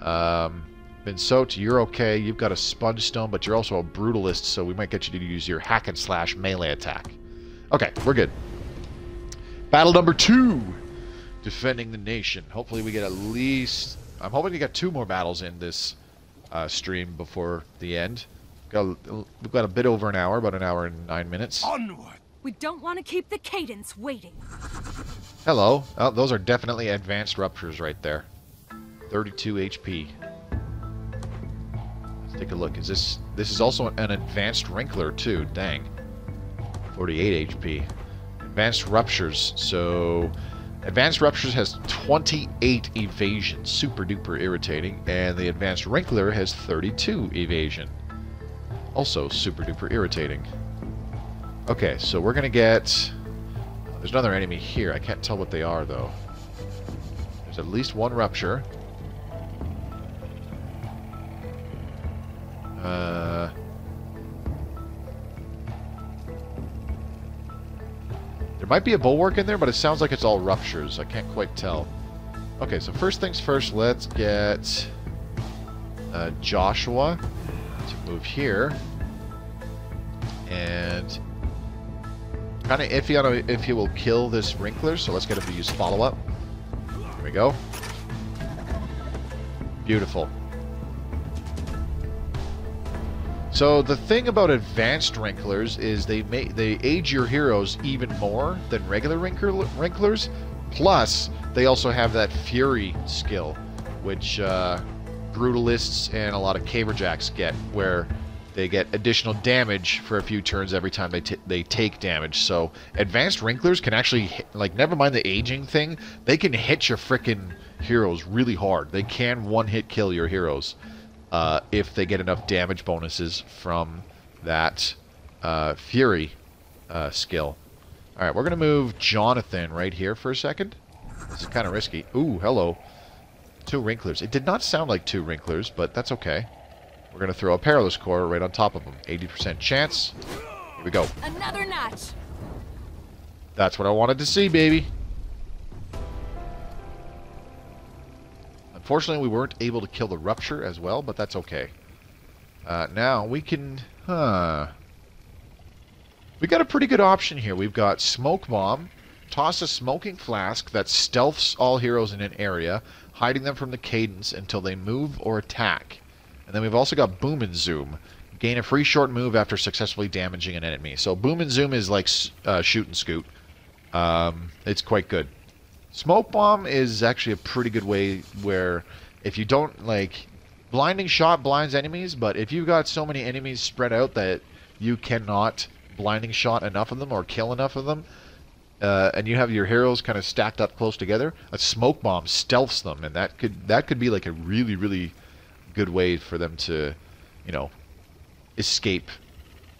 Vinsote, you're okay. You've got a Sponge Stone, but you're also a Brutalist, so we might get you to use your Hack and Slash melee attack. Okay, we're good. Battle number 2. Defending the nation. Hopefully we get at least... I'm hoping to get 2 more battles in this stream before the end. We've got a bit over an hour, about an hour and 9 minutes. Onward! We don't want to keep the Cadence waiting. Hello. Oh, those are definitely advanced ruptures right there. 32 HP. Let's take a look. This is also an advanced Wrinkler too. Dang. 48 HP. Advanced ruptures. So advanced ruptures has 28 evasion. Super duper irritating. And the advanced Wrinkler has 32 evasion. Also super duper irritating. Okay, so we're gonna get... There's another enemy here. I can't tell what they are, though. There's at least one rupture. There might be a bulwark in there, but it sounds like it's all ruptures. I can't quite tell. Okay, so first things first, let's get Joshua to move here. And... kind of iffy on if he will kill this Wrinkler, so let's get him to use follow-up. Here we go. Beautiful. So the thing about advanced Wrinklers is they age your heroes even more than regular Wrinklers. Plus, they also have that Fury skill, which Brutalists and a lot of Caberjacks get, where they get additional damage for a few turns every time they take damage. So advanced Wrinklers can actually like, never mind the aging thing, they can hit your frickin' heroes really hard. They can one-hit kill your heroes if they get enough damage bonuses from that Fury skill. All right, we're gonna move Jonathan right here for a second. This is kind of risky. Ooh, hello. 2 Wrinklers. It did not sound like 2 Wrinklers, but that's okay. We're going to throw a Perilous Core right on top of him. 80% chance. Here we go. Another notch. That's what I wanted to see, baby. Unfortunately, we weren't able to kill the Rupture as well, but that's okay. Now, we can... We got a pretty good option here. We've got Smoke Bomb. Toss a Smoking Flask that stealths all heroes in an area, hiding them from the Cadence until they move or attack. And then we've also got Boom and Zoom. Gain a free short move after successfully damaging an enemy. So Boom and Zoom is like shoot and scoot. It's quite good. Smoke Bomb is actually a pretty good way where if you don't, like... Blinding Shot blinds enemies, but if you've got so many enemies spread out that you cannot Blinding Shot enough of them or kill enough of them, and you have your heroes kind of stacked up close together, a Smoke Bomb stealths them, and that could be like a really, really good way for them to, you know, escape,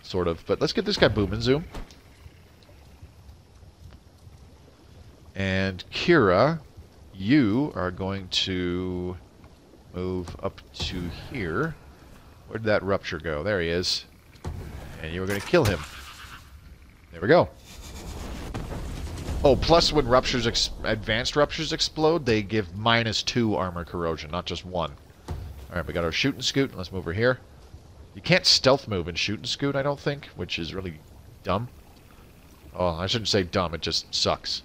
sort of. But let's get this guy Boom and Zoom. And Kira, you are going to move up to here. Where'd that Rupture go? There he is. And you were going to kill him. There we go. Oh, plus when Ruptures, advanced Ruptures explode, they give -2 armor corrosion, not just 1. Alright, we got our Shoot and Scoot. Let's move over here. You can't stealth move and Shoot and Scoot, I don't think, which is really dumb. Oh, I shouldn't say dumb, it just sucks.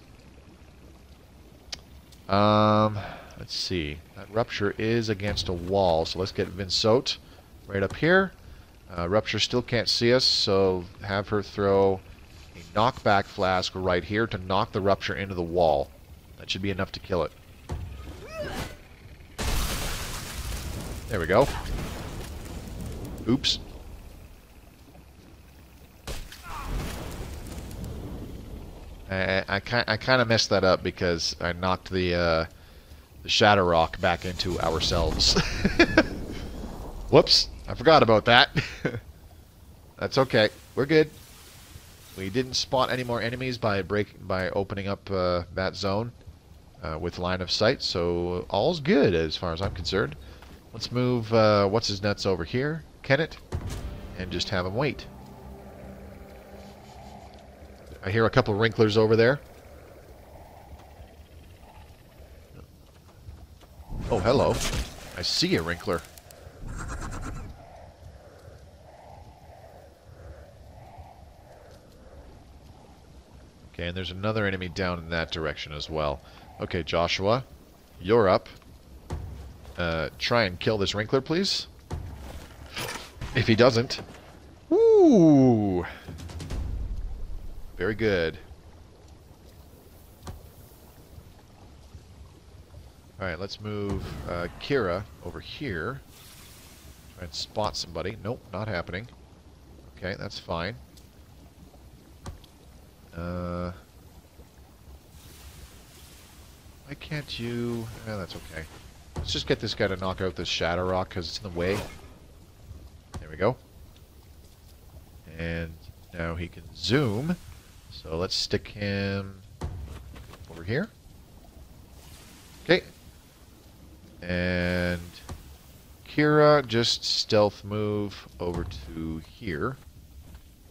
Let's see. That rupture is against a wall, so let's get Vinsote right up here. Rupture still can't see us, so have her throw a knockback flask right here to knock the rupture into the wall. That should be enough to kill it. There we go. Oops. I kind of messed that up because I knocked the Shadow Rock back into ourselves. Whoops, I forgot about that. That's okay. We're good. We didn't spot any more enemies by opening up that zone with line of sight, so all's good as far as I'm concerned. Let's move what's his nuts over here, Kenneth, and just have him wait. I hear a couple wrinklers over there. Oh, hello. I see a wrinkler. Okay, and there's another enemy down in that direction as well. Okay, Joshua, you're up. Try and kill this wrinkler, please. If he doesn't... Woo! Very good. Alright, let's move Kira over here. Try and spot somebody. Nope, not happening. Okay, that's fine. Why can't you... that's okay. Let's just get this guy to knock out this Shadow Rock because it's in the way. There we go. And now he can zoom. So let's stick him over here. Okay. And Kira, just stealth move over to here.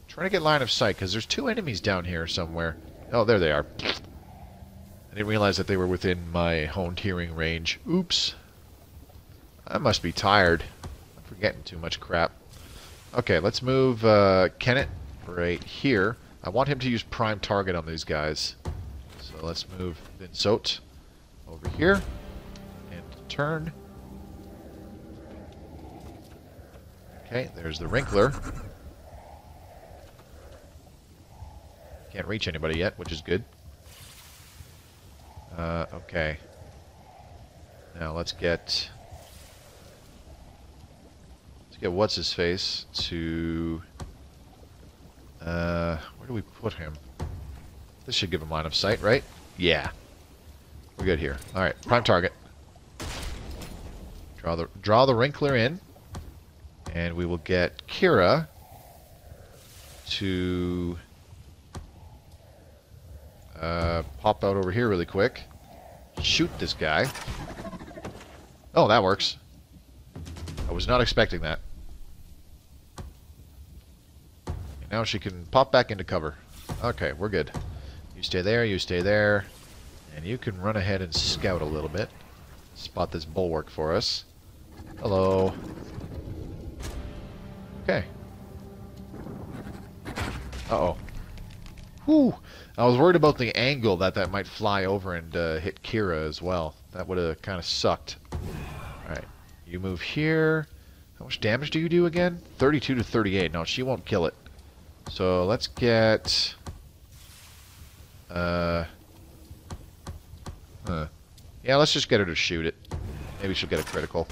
Trying to get line of sight because there's two enemies down here somewhere. Oh, there they are. I didn't realize that they were within my honed hearing range. Oops. I must be tired. I'm forgetting too much crap. Okay, let's move Kenneth right here. I want him to use prime target on these guys. So let's move Vinsote over here. And turn. Okay, there's the wrinkler. Can't reach anybody yet, which is good. Okay. Now let's get what's his face to where do we put him? This should give him line of sight, right? Yeah. We're good here. Alright, prime target. Draw the wrinkler in. And we will get Kira to pop out over here really quick. Shoot this guy. Oh, that works. I was not expecting that. And now she can pop back into cover. Okay, we're good. You stay there, you stay there. And you can run ahead and scout a little bit. Spot this bulwark for us. Hello. Okay. Uh-oh. Whew. I was worried about the angle that might fly over and hit Kira as well. That would have kind of sucked. Alright. You move here. How much damage do you do again? 32 to 38. No, she won't kill it. So let's get... Yeah, let's just get her to shoot it. Maybe she'll get a critical.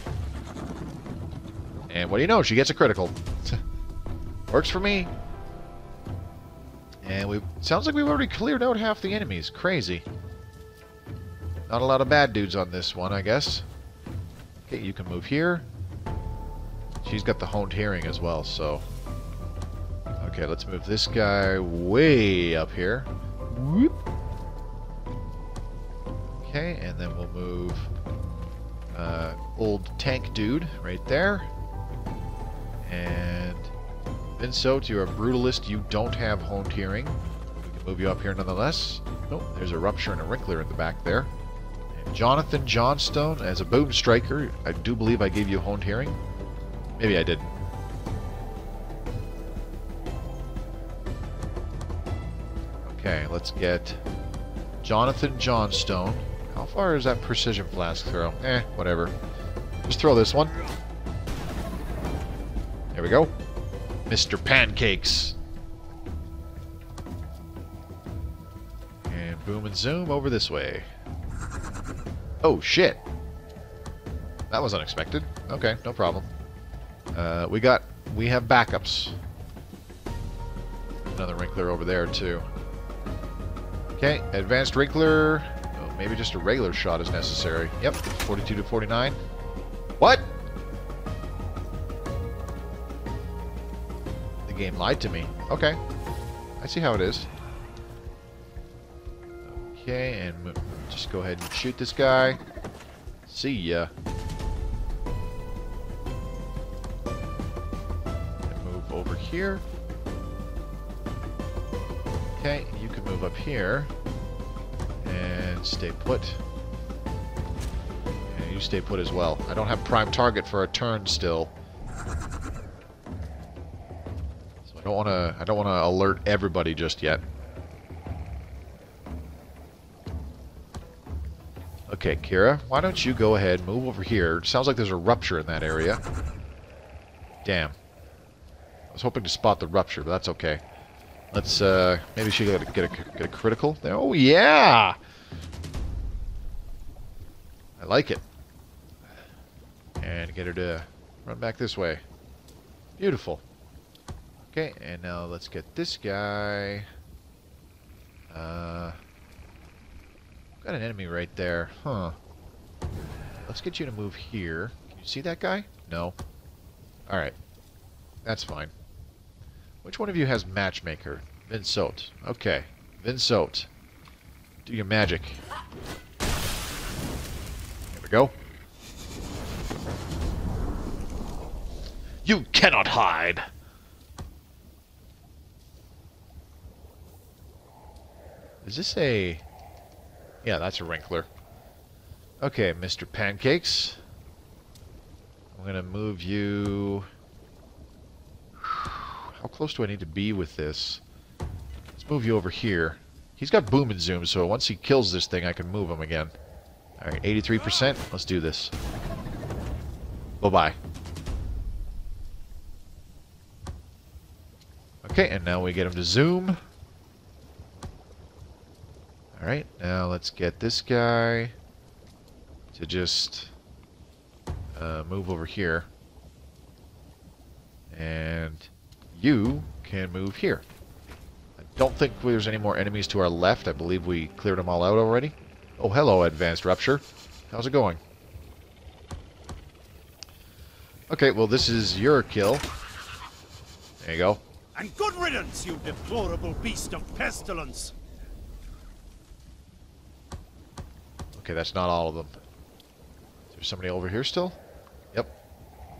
And what do you know? She gets a critical. Works for me. And sounds like we've already cleared out half the enemies. Crazy. Not a lot of bad dudes on this one, I guess. Okay, you can move here. She's got the honed hearing as well, so... Okay, let's move this guy way up here. Whoop. Okay, and then we'll move old tank dude right there. And Vinsote, you're a brutalist. You don't have honed hearing. We can move you up here nonetheless. Nope, there's a rupture and a wrinkler in the back there. And Jonathan Johnstone, as a boom striker, I do believe I gave you honed hearing. Maybe I didn't. Okay, let's get Jonathan Johnstone How far is that precision flask throw? Whatever. Just throw this one. There we go. Mr. Pancakes. And boom and zoom over this way. Oh, shit. That was unexpected. Okay, no problem. We have backups. Another Wrinkler over there, too. Okay, advanced Wrinkler. Oh, maybe just a regular shot is necessary. Yep, 42 to 49. What? The game lied to me. Okay. I see how it is. Okay, and just go ahead and shoot this guy. See ya. And move over here. Okay, you can move up here. And stay put. And you stay put as well. I don't have prime target for a turn still. So I don't wanna alert everybody just yet. Okay, Kira, why don't you go ahead, move over here. Sounds like there's a rupture in that area. Damn. I was hoping to spot the rupture, but that's okay. Let's, maybe she get a critical there. Oh, yeah! I like it. And get her to run back this way. Beautiful. Okay, and now let's get this guy. Got an enemy right there. Huh. Let's get you to move here. Can you see that guy? No. Alright. That's fine. Which one of you has Matchmaker? Vinsot. Okay. Vinsot. Do your magic. There we go. You cannot hide! Is this a... Yeah, that's a Wrinkler. Okay, Mr. Pancakes. I'm gonna move you... How close do I need to be with this? Let's move you over here. He's got boom and zoom, so once he kills this thing, I can move him again. Alright, 83%. Let's do this. Bye-bye. Okay, and now we get him to zoom. Alright, now let's get this guy to just move over here. And you can move here. I don't think there's any more enemies to our left. I believe we cleared them all out already. Oh, hello, Advanced Rupture. How's it going? Okay, well, this is your kill. There you go. And good riddance, you deplorable beast of pestilence! Okay, that's not all of them. Is there somebody over here still? Yep.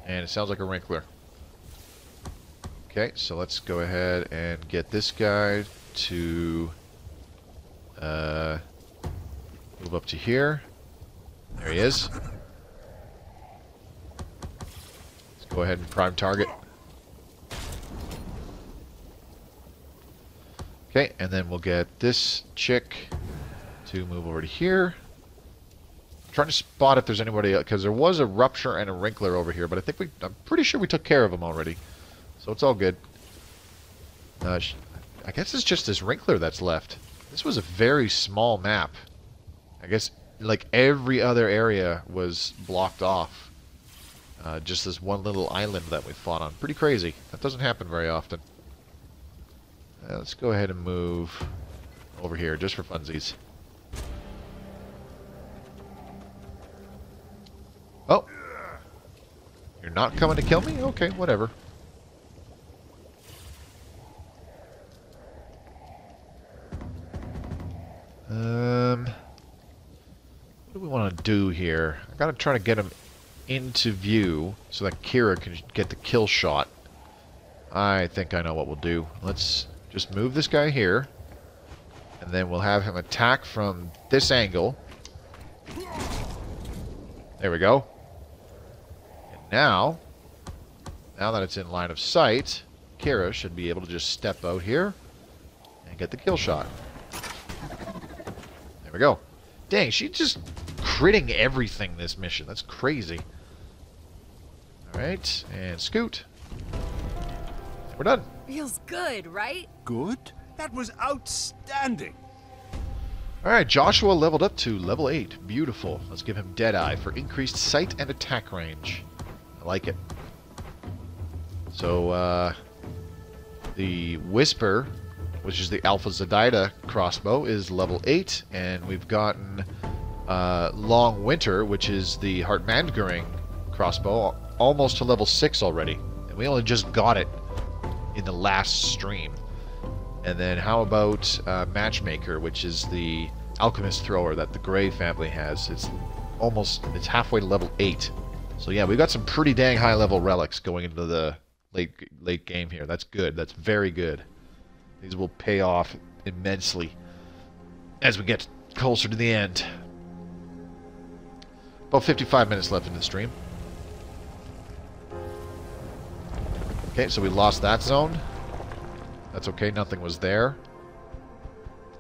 And it sounds like a Wrinkler. Okay, so let's go ahead and get this guy to move up to here. There he is. Let's go ahead and prime target. Okay, and then we'll get this chick to move over to here. I'm trying to spot if there's anybody else, because there was a Rupture and a Wrinkler over here, but I'm pretty sure we took care of them already. So it's all good. I guess it's just this Wrinkler that's left. This was a very small map. I guess, like, every other area was blocked off. Just this one little island that we fought on. Pretty crazy. That doesn't happen very often. Let's go ahead and move over here, just for funsies. Oh! You're not coming to kill me? Okay, whatever. What do we want to do here? I gotta try to get him into view so that Kira can get the kill shot. I think I know what we'll do. Let's just move this guy here, and then we'll have him attack from this angle. There we go. And now that it's in line of sight, Kira should be able to just step out here and get the kill shot. There we go. Dang, she's just critting everything this mission. That's crazy. Alright, and scoot. We're done. Feels good, right? Good? That was outstanding. Alright, Joshua leveled up to level 8. Beautiful. Let's give him Deadeye for increased sight and attack range. I like it. So, the Whisper, which is the Alpha Zedida crossbow, is level 8. And we've gotten Long Winter, which is the Hartmanngering crossbow, almost to level 6 already. And we only just got it in the last stream. And then how about Matchmaker, which is the Alchemist Thrower that the Grey family has. It's halfway to level 8. So yeah, we've got some pretty dang high level relics going into the late game here. That's good. That's very good. These will pay off immensely as we get closer to the end. About 55 minutes left in the stream. Okay, so we lost that zone. That's okay, nothing was there.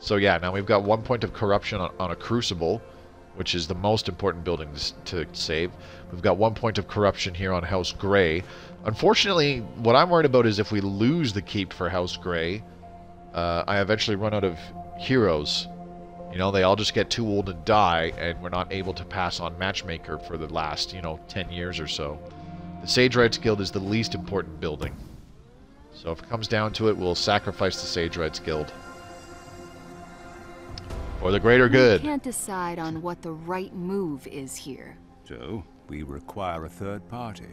So yeah, now we've got 1 point of corruption on a Crucible, which is the most important building to save. We've got 1 point of corruption here on House Grey. Unfortunately, what I'm worried about is if we lose the keep for House Grey, I eventually run out of heroes. You know, they all just get too old and die, and we're not able to pass on Matchmaker for the last, 10 years or so. The Sagewright Guild is the least important building. So if it comes down to it, we'll sacrifice the Sagewright Guild. For the greater good. We can't decide on what the right move is here. So, we require a third party.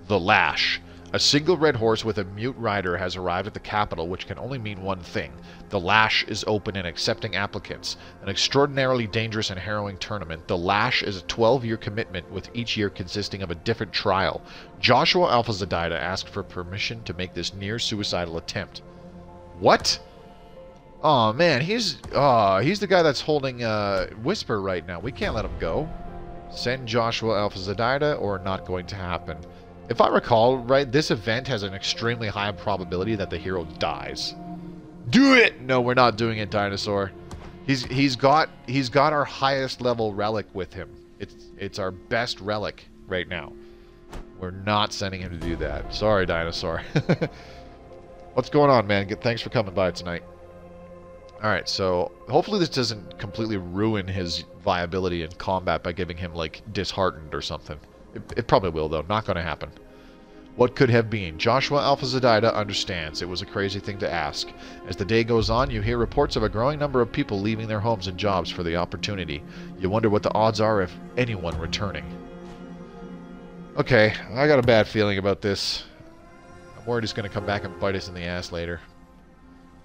The Lash. A single red horse with a mute rider has arrived at the capital, which can only mean one thing. The Lash is open and accepting applicants. An extraordinarily dangerous and harrowing tournament. The Lash is a 12-year commitment, with each year consisting of a different trial. Joshua Alpha Zedida asked for permission to make this near-suicidal attempt. What? Oh man, he's the guy that's holding Whisper right now. We can't let him go. Send Joshua Alpha Zedida, or not going to happen. If I recall right, this event has an extremely high probability that the hero dies. Do it! No, we're not doing it, Dinosaur. He's got our highest level relic with him. It's our best relic right now. We're not sending him to do that. Sorry, Dinosaur. What's going on, man? Thanks for coming by tonight. Alright, so hopefully this doesn't completely ruin his viability in combat by giving him, like, disheartened or something. It probably will, though. Not going to happen. What could have been? Joshua Alpha Zedida understands. It was a crazy thing to ask. As the day goes on, you hear reports of a growing number of people leaving their homes and jobs for the opportunity. You wonder what the odds are if anyone returning. Okay, I got a bad feeling about this. I'm worried he's going to come back and bite us in the ass later.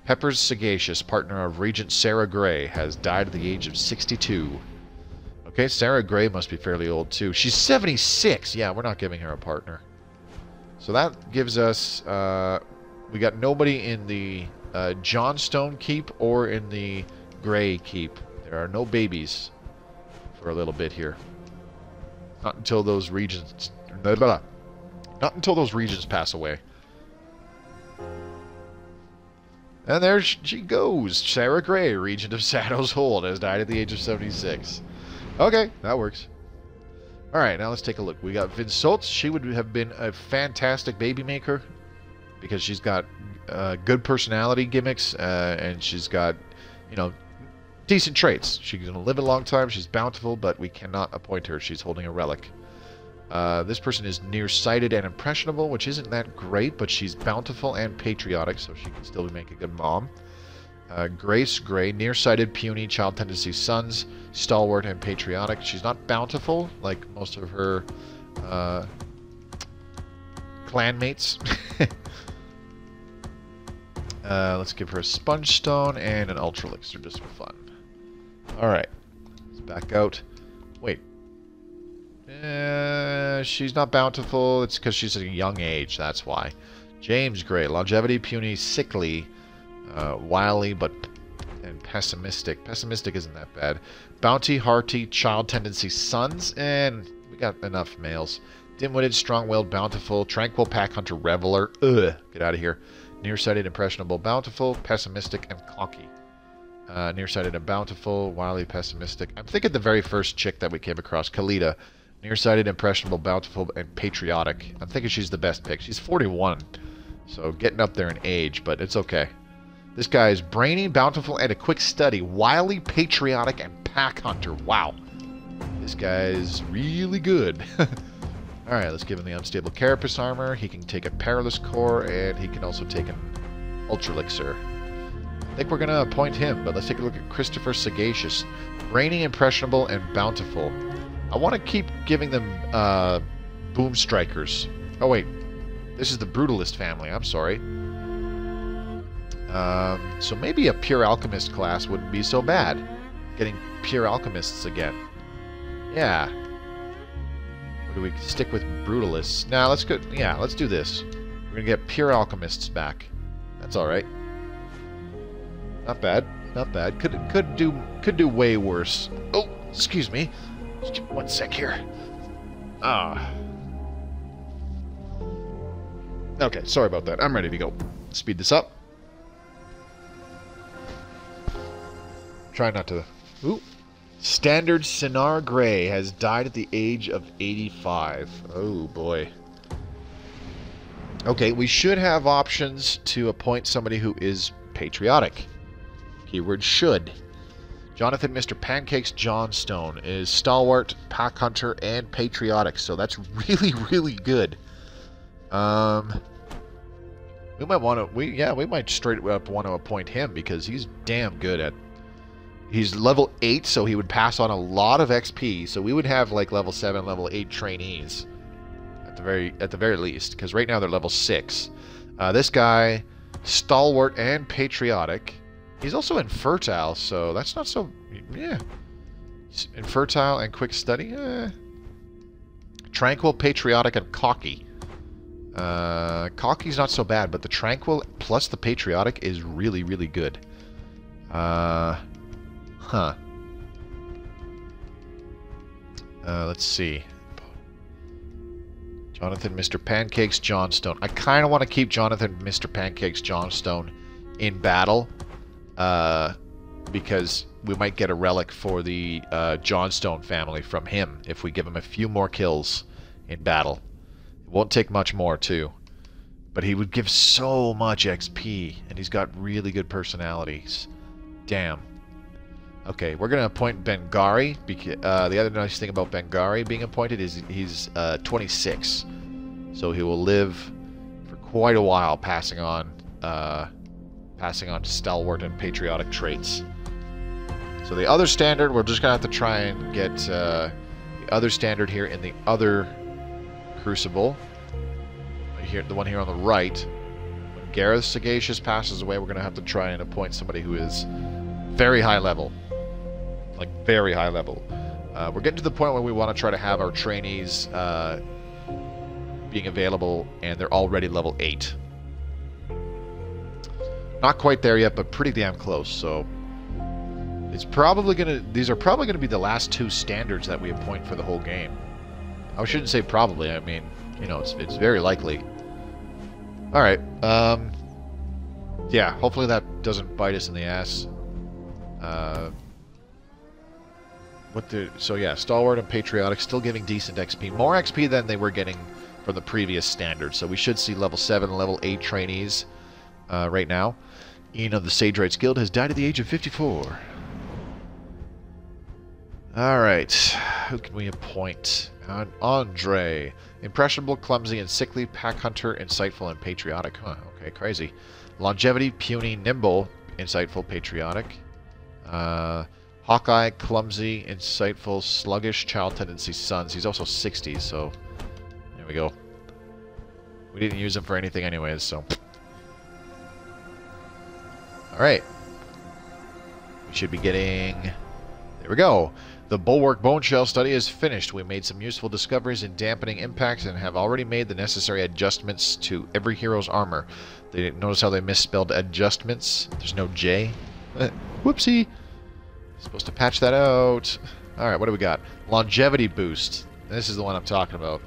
Pepper's Sagacious, partner of Regent Sarah Gray, has died at the age of 62. Okay, Sarah Gray must be fairly old too. She's 76! Yeah, we're not giving her a partner. So that gives us... we got nobody in the Johnstone Keep or in the Gray Keep. There are no babies for a little bit here. Not until those regions... Not until those regions pass away. And there she goes. Sarah Gray, Regent of Shadow's Hold, has died at the age of 76. Okay, that works. Alright, now let's take a look. We got Vinsolz. She would have been a fantastic baby maker because she's got good personality gimmicks and she's got, decent traits. She's going to live a long time. She's bountiful, but we cannot appoint her. She's holding a relic. This person is nearsighted and impressionable, which isn't that great, but she's bountiful and patriotic, so she can still make a good mom. Grace Gray, nearsighted, puny, child tendency sons, stalwart and patriotic. She's not bountiful like most of her clanmates. Let's give her a sponge stone and an ultra elixir just for fun. Alright, let's back out. Wait. She's not bountiful. It's because she's at a young age, that's why. James Gray, longevity, puny, sickly, wily, and pessimistic. Pessimistic isn't that bad. Bounty, hearty, child tendency sons, and we got enough males. Dim-witted, strong-willed, bountiful, tranquil, pack hunter, reveler. Ugh, get out of here. Nearsighted, impressionable, bountiful, pessimistic, and cocky. Nearsighted and bountiful, wildly pessimistic. I'm thinking the very first chick that we came across, Kalita. Nearsighted, impressionable, bountiful, and patriotic. I'm thinking she's the best pick. She's 41, so getting up there in age, but it's okay. This guy is brainy, bountiful, and a quick study. Wily, patriotic, and pack hunter. Wow. This guy is really good. Alright, let's give him the unstable carapace armor. He can take a perilous core, and he can also take an ultra elixir. I think we're going to appoint him, but let's take a look at Christopher Sagacious. Brainy, impressionable, and bountiful. I want to keep giving them boom strikers. Oh wait, this is the brutalist family. I'm sorry. So maybe a pure alchemist class wouldn't be so bad. Getting pure alchemists again. Yeah. Or do we stick with brutalists? Now let's go. Yeah, let's do this. We're gonna get pure alchemists back. That's all right. Not bad. Not bad. Could do way worse. Oh, excuse me. Just 1 sec here. Okay, sorry about that. I'm ready to go. Speed this up. Try not to... Ooh. Standard Sinar Grey has died at the age of 85. Oh, boy. Okay, we should have options to appoint somebody who is patriotic. Keyword should. Jonathan Mr. Pancakes Johnstone is stalwart, pack hunter, and patriotic, so that's really, really good. We might want to... we might straight up want to appoint him because he's damn good at... He's level 8, so he would pass on a lot of XP. So we would have like level 7, level 8 trainees at the very least, because right now they're level 6. This guy, stalwart and patriotic. He's also infertile, so that's not so... Yeah. Infertile and quick study. Tranquil, patriotic, and cocky. Cocky's not so bad, but the tranquil plus the patriotic is really, really good. Let's see. Jonathan Mr. Pancakes Johnstone. I kind of want to keep Jonathan Mr. Pancakes Johnstone in battle. Because we might get a relic for the Johnstone family from him if we give him a few more kills in battle. It won't take much more, too. But he would give so much XP, and he's got really good personalities. Damn. Okay, we're going to appoint Bengari. Because, the other nice thing about Bengari being appointed is he's 26. So he will live for quite a while, passing on stalwart and patriotic traits. So the other standard, we're just going to have to try and get the other standard here in the other crucible. Here, the one here on the right. When Gareth Sagacious passes away, we're going to have to try and appoint somebody who is very high level. Like, very high level. We're getting to the point where we want to try to have our trainees being available, and they're already level 8. Not quite there yet, but pretty damn close, so... It's probably gonna... These are probably gonna be the last 2 standards that we appoint for the whole game. I shouldn't say probably, I mean, you know, it's very likely. Alright, yeah, hopefully that doesn't bite us in the ass. So yeah, stalwart and patriotic, still giving decent XP. More XP than they were getting from the previous standard, so we should see level 7 and level 8 trainees right now. Ian of the Sagewright Guild has died at the age of 54. Alright, who can we appoint? Andre. Impressionable, clumsy, and sickly, pack hunter, insightful, and patriotic. Huh, okay, crazy. Longevity, puny, nimble, insightful, patriotic. Hawkeye, clumsy, insightful, sluggish, child tendency, sons. He's also 60, so there we go. We didn't use him for anything anyways, so... Alright. We should be getting... There we go. The Bulwark Bone Shell study is finished. We made some useful discoveries in dampening impacts and have already made the necessary adjustments to every hero's armor. Notice how they misspelled adjustments? There's no J. Whoopsie. Supposed to patch that out. Alright, what do we got? Longevity boost. This is the one I'm talking about.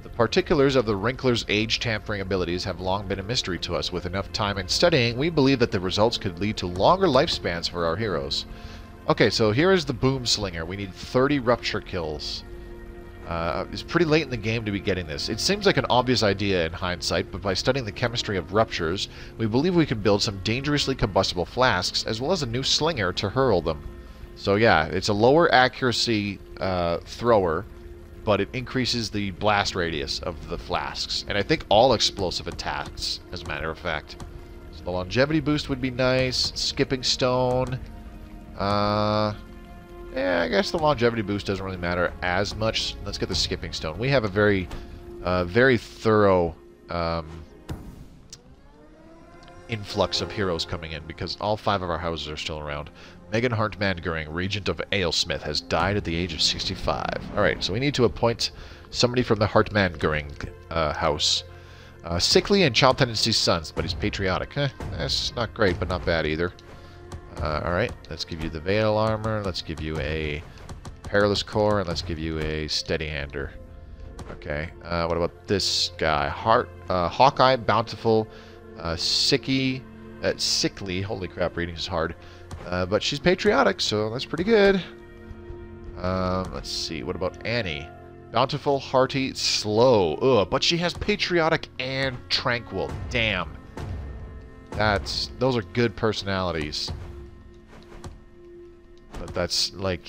The particulars of the Wrinkler's age-tampering abilities have long been a mystery to us. With enough time and studying, we believe that the results could lead to longer lifespans for our heroes. Okay, so here is the Boom Slinger. We need 30 rupture kills. It's pretty late in the game to be getting this. It seems like an obvious idea in hindsight, but by studying the chemistry of ruptures, we believe we can build some dangerously combustible flasks, as well as a new slinger to hurl them. So yeah, it's a lower accuracy thrower, but it increases the blast radius of the flasks. And I think all explosive attacks, as a matter of fact. So the longevity boost would be nice. Skipping stone. Yeah, I guess the longevity boost doesn't really matter as much. Let's get the skipping stone. We have a very, very thorough influx of heroes coming in because all 5 of our houses are still around. Megan Hart-Mangoring, Regent of Alesmith, has died at the age of 65. Alright, so we need to appoint somebody from the Hart-Mangoring house. Sickly and Child Tendency's sons, but he's patriotic. That's not great, but not bad either. Alright, let's give you the Veil Armor, let's give you a Perilous Core, and let's give you a Steady-Hander. Okay, what about this guy? Hawkeye, Bountiful, Sickly, holy crap, reading is hard. But she's patriotic, so that's pretty good. Let's see, what about Annie? Bountiful, hearty, slow. Ugh, but she has patriotic and tranquil. Damn. Those are good personalities. But that's like...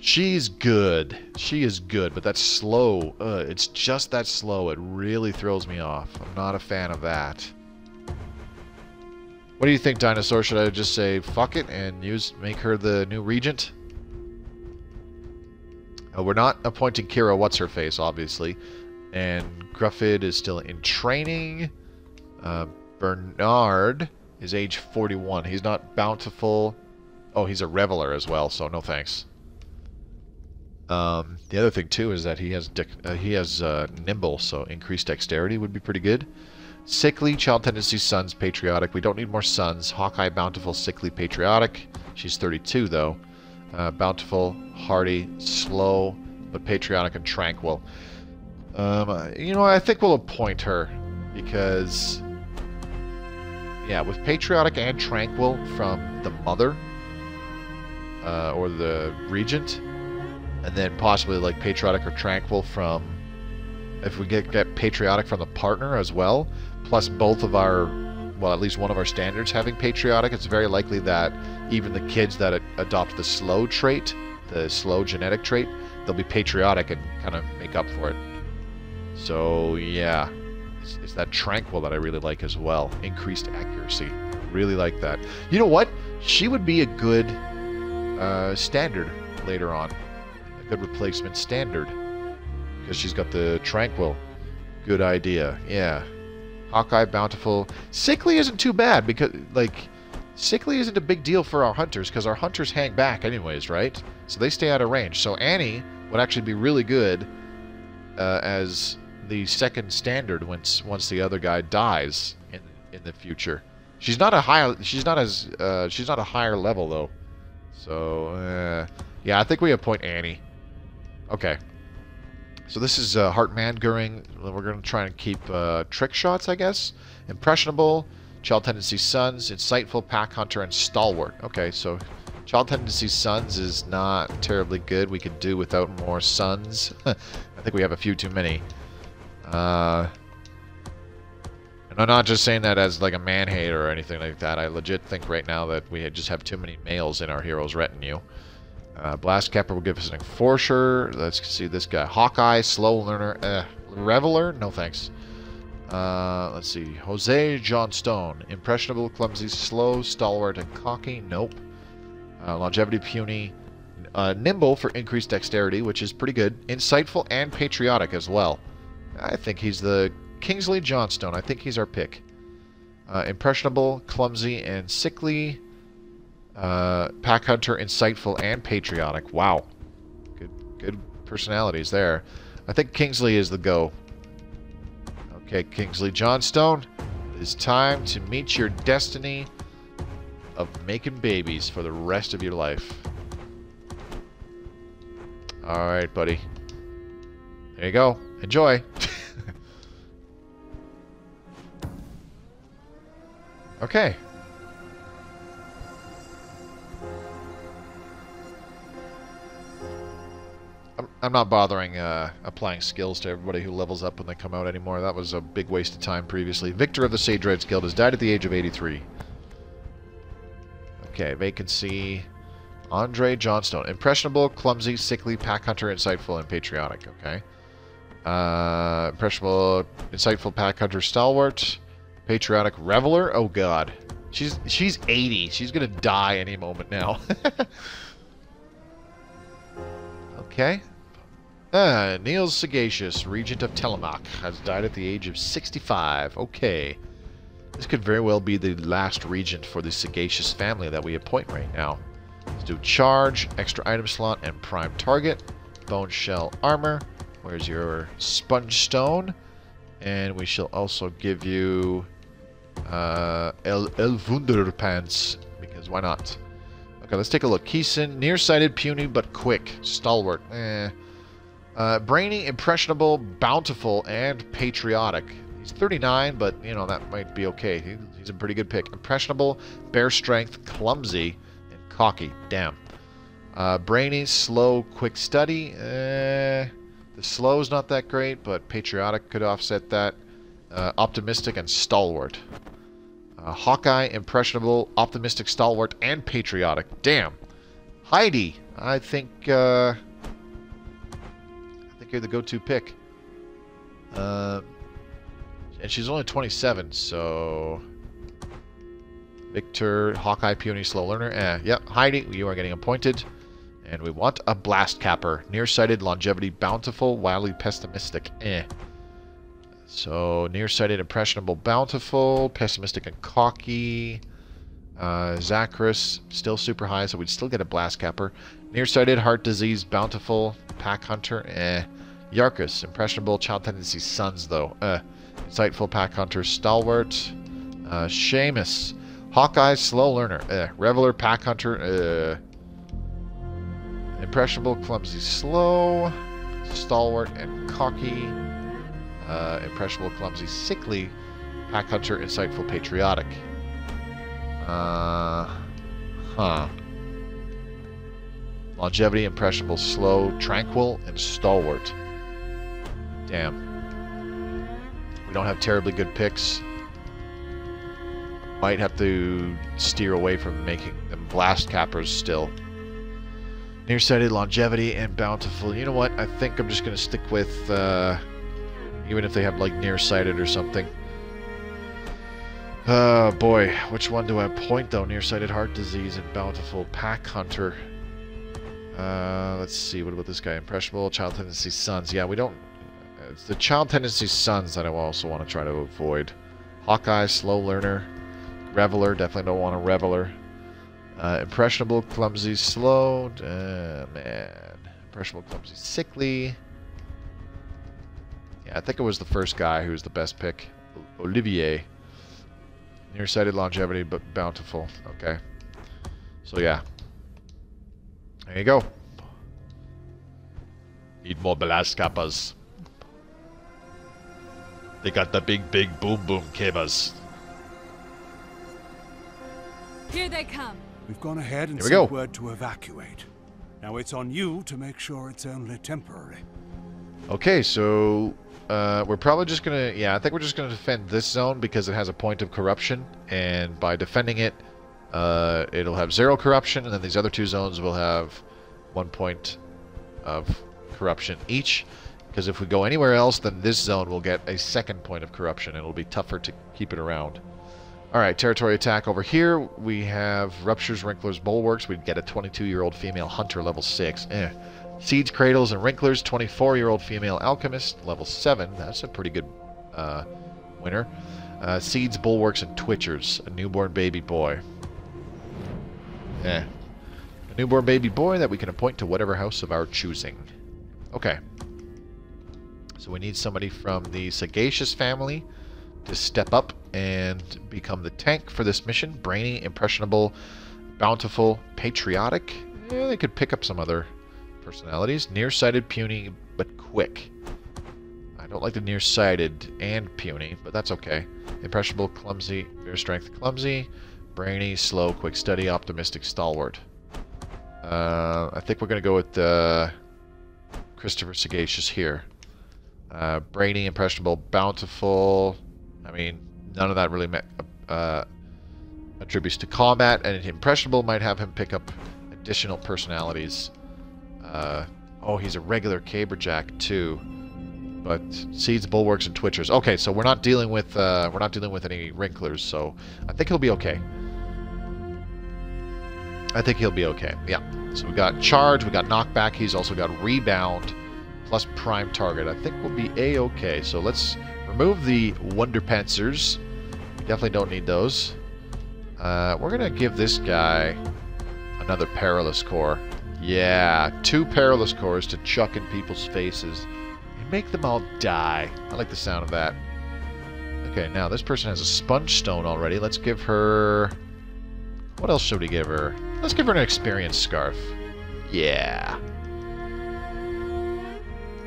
She's good. She is good, but that's slow. It's just that slow. It really throws me off. I'm not a fan of that. What do you think, Dinosaur? Should I just say fuck it and make her the new regent? We're not appointing Kira What's-Her-Face, obviously. And Gruffid is still in training. Bernard is age 41. He's not bountiful. Oh, he's a reveler as well, so no thanks. The other thing, too, is that he has nimble, so increased dexterity would be pretty good. Sickly, Child Tendency, sons, patriotic. We don't need more sons. Hawkeye, bountiful, sickly, patriotic. She's 32, though. Bountiful, hardy, slow, but patriotic and tranquil. You know, I think we'll appoint her because, yeah, with patriotic and tranquil from the mother or the regent, and then possibly like patriotic or tranquil from, if we get patriotic from the partner as well, plus both of our, well, at least one of our standards having patriotic, it's very likely that even the kids that adopt the slow trait, the slow genetic trait, they'll be patriotic and kind of make up for it. So, yeah. It's that tranquil that I really like as well. Increased accuracy. Really like that. You know what? She would be a good standard later on. A good replacement standard. Because she's got the tranquil. Good idea. Yeah. Hawkeye, bountiful. Sickly isn't too bad because, like, sickly isn't a big deal for our hunters because our hunters hang back anyways, right? So they stay out of range. So Annie would actually be really good as the second standard once the other guy dies in the future. She's not a higher level though. So yeah, I think we appoint Annie. Okay. So this is Hart-Mangoring. We're going to try and keep trick shots, I guess. Impressionable, Child Tendency Sons, Insightful, Pack Hunter, and Stalwart. Okay, so Child Tendency Sons is not terribly good. We could do without more sons. I think we have a few too many. And I'm not just saying that as like a man-hater or anything like that. I legit think right now that we just have too many males in our hero's retinue. Blast Capper will give us an Enforcer. Let's see this guy. Hawkeye, Slow Learner, Reveler, no thanks. Let's see. Jose Johnstone. Impressionable, Clumsy, Slow, Stalwart, and Cocky, nope. Longevity, Puny. Nimble for increased dexterity, which is pretty good. Insightful and Patriotic as well. I think he's the Kingsley Johnstone. I think he's our pick. Impressionable, Clumsy, and Sickly. Pack Hunter, Insightful, and Patriotic. Wow. Good personalities there. I think Kingsley is the go. Okay, Kingsley Johnstone. It is time to meet your destiny of making babies for the rest of your life. Alright, buddy. There you go. Enjoy. Okay. I'm not bothering applying skills to everybody who levels up when they come out anymore. That was a big waste of time previously. Victor of the Sagewright Guild has died at the age of 83. Okay, vacancy. Andre Johnstone. Impressionable, clumsy, sickly, pack hunter, insightful, and patriotic. Okay. Impressionable, insightful, pack hunter, stalwart. Patriotic, reveler. Oh god. She's 80. She's gonna die any moment now. Okay. Niels Sagacious, Regent of Telemaque, has died at the age of 65. Okay. This could very well be the last regent for the Sagacious family that we appoint right now. Let's do charge, extra item slot, and prime target. Bone shell armor. Where's your sponge stone? And we shall also give you El Wunderpants, because why not? Okay, let's take a look. Keeson, nearsighted, puny, but quick. Stalwart. Brainy, impressionable, bountiful, and patriotic. He's 39, but, you know, that might be okay. He's a pretty good pick. Impressionable, bear strength, clumsy, and cocky. Damn. Brainy, slow, quick study. The slow's not that great, but patriotic could offset that. Optimistic and stalwart. Hawkeye, impressionable, optimistic, stalwart, and patriotic. Damn. Heidi, I think you're the go-to pick. And she's only 27, so Victor, Hawkeye, puny, slow learner. Yep, Heidi, you are getting appointed. And we want a blast capper. Nearsighted, longevity, bountiful, wildly pessimistic. So, nearsighted, impressionable, bountiful, pessimistic, and cocky. Zachary, still super high, so we'd still get a blast capper. Nearsighted, heart disease, bountiful, pack hunter. Yarkus, impressionable, child tendency, sons, though. Insightful, pack hunter, stalwart. Seamus, Hawkeye, slow learner. Reveler, pack hunter. Impressionable, clumsy, slow. Stalwart, and cocky. Impressionable, clumsy, sickly, pack hunter, insightful, patriotic. Longevity, impressionable, slow, tranquil, and stalwart. Damn. We don't have terribly good picks. Might have to steer away from making them blast cappers still. Nearsighted, longevity, and bountiful. You know what? I think I'm just going to stick with... even if they have, like, nearsighted or something. Oh, boy. Which one do I appoint, though? Nearsighted, heart disease, and bountiful, pack hunter. Let's see. What about this guy? Impressionable, child tendency, sons. Yeah, we don't... It's the child tendency sons that I also want to try to avoid. Hawkeye, slow learner. Reveler. Definitely don't want a reveler. Impressionable, clumsy, slow. Man. Impressionable, clumsy, sickly. Yeah, I think it was the first guy who was the best pick. Olivier. Nearsighted, longevity, but bountiful. Okay. So, yeah. There you go. Need more blast kappas. They got the big boom kebas. Here they come. We've gone ahead and Here we go. sent word to evacuate. Now it's on you to make sure it's only temporary. Okay, so we're probably just gonna... Yeah, I think we're just gonna defend this zone because it has a point of corruption, and by defending it, it'll have 0 corruption, and then these other 2 zones will have 1 point of corruption each. Because if we go anywhere else, then this zone will get a 2nd point of corruption, and it'll be tougher to keep it around. Alright, territory attack over here. We have Ruptures, Wrinklers, Bulwarks. We'd get a 22-year-old female hunter, level 6. Seeds, Cradles, and Wrinklers, 24-year-old female alchemist, level 7. That's a pretty good winner. Seeds, Bulwarks, and Twitchers, a newborn baby boy. A newborn baby boy that we can appoint to whatever house of our choosing. Okay. So we need somebody from the Sagacious family to step up and become the tank for this mission. Brainy, impressionable, bountiful, patriotic. They could pick up some other personalities. Nearsighted, puny, but quick. Don't like the nearsighted and puny, but that's okay. Impressionable, clumsy, fair strength, clumsy, brainy, slow, quick, steady, optimistic, stalwart. I think we're going to go with Christopher Sagacious here. Brainy, impressionable, bountiful. I mean, none of that really attributes to combat, and impressionable might have him pick up additional personalities. Oh, he's a regular caberjack too, but seeds, bulwarks, and twitchers. Okay, so we're not dealing with any wrinklers, so I think he'll be okay. I think he'll be okay. Yeah. So we got charge, we got knockback. He's also got rebound plus prime target. I think we'll be a-okay. So let's remove the Wonder Panzers. Definitely don't need those. We're gonna give this guy another Perilous Core. Yeah, 2 Perilous Cores to chuck in people's faces and make them all die. I like the sound of that. Okay, now this person has a Sponge Stone already. Let's give her... What else should we give her? Let's give her an Experience Scarf. Yeah.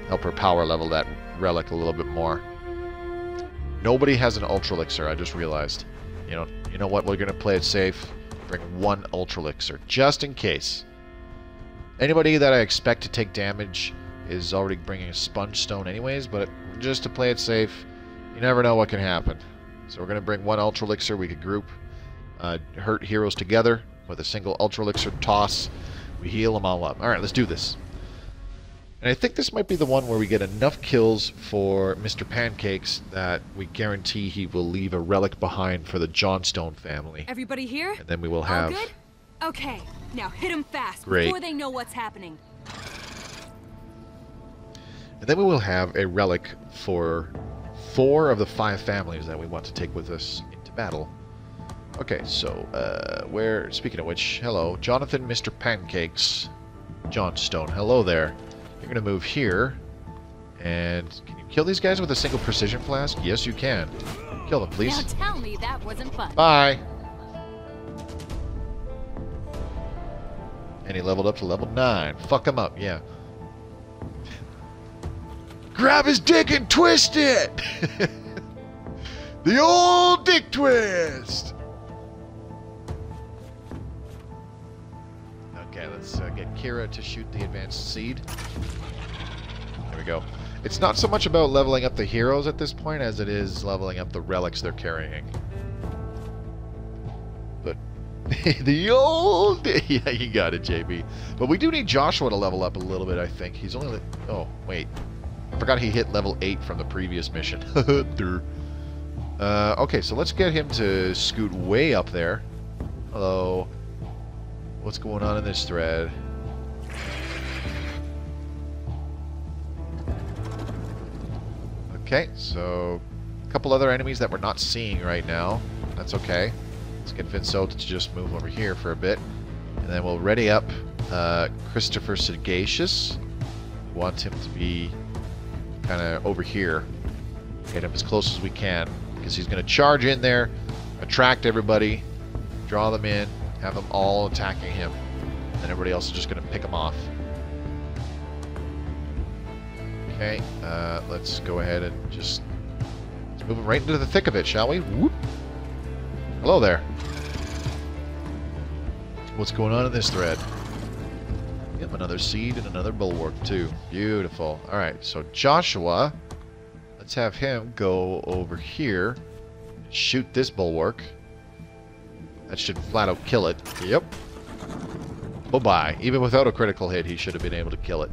Help her power level that relic a little bit more. Nobody has an Ultra Elixir, I just realized. You know what? We're going to play it safe. Bring 1 Ultra Elixir, just in case. Anybody that I expect to take damage is already bringing a Sponge Stone anyways, but just to play it safe, you never know what can happen. So we're going to bring 1 Ultra Elixir. We could group hurt heroes together with a single Ultra Elixir toss. We heal them all up. Alright, let's do this. And I think this might be the one where we get enough kills for Mr. Pancakes that we guarantee he will leave a relic behind for the Johnstone family. Everybody here? And then we will have... All good? Okay, now hit them fast before they know what's happening. And then we will have a relic for 4 of the 5 families that we want to take with us into battle. Okay, so, speaking of which, hello, Jonathan, Mr. Pancakes, Johnstone, hello there. You're going to move here, and can you kill these guys with a single precision flask? Yes, you can. Kill them, please. Now tell me that wasn't fun. Bye! And he leveled up to level 9. Fuck him up, yeah. Grab his dick and twist it! The old dick twist! Okay, let's get Kira to shoot the advanced seed. There we go. It's not so much about leveling up the heroes at this point as it is leveling up the relics they're carrying. But the old... Yeah, you got it, JB. But we do need Joshua to level up a little bit, I think. He's only... Oh, wait. I forgot he hit level 8 from the previous mission. Okay, so let's get him to scoot way up there. Hello. What's going on in this thread? Okay, so a couple other enemies that we're not seeing right now. That's okay. Let's get Vincent to just move over here for a bit. And then we'll ready up Christopher Sagacious. We want him to be kind of over here. Get him as close as we can. Because he's going to charge in there, attract everybody, draw them in, have them all attacking him. And everybody else is just going to pick him off. Okay, let's go ahead and let's move him right into the thick of it, shall we? Whoop. Hello there. What's going on in this thread? Yep, another seed and another bulwark too. Beautiful. Alright, so Joshua, let's have him go over here and shoot this bulwark. That should flat out kill it. Yep. Bye-bye. Even without a critical hit, he should have been able to kill it.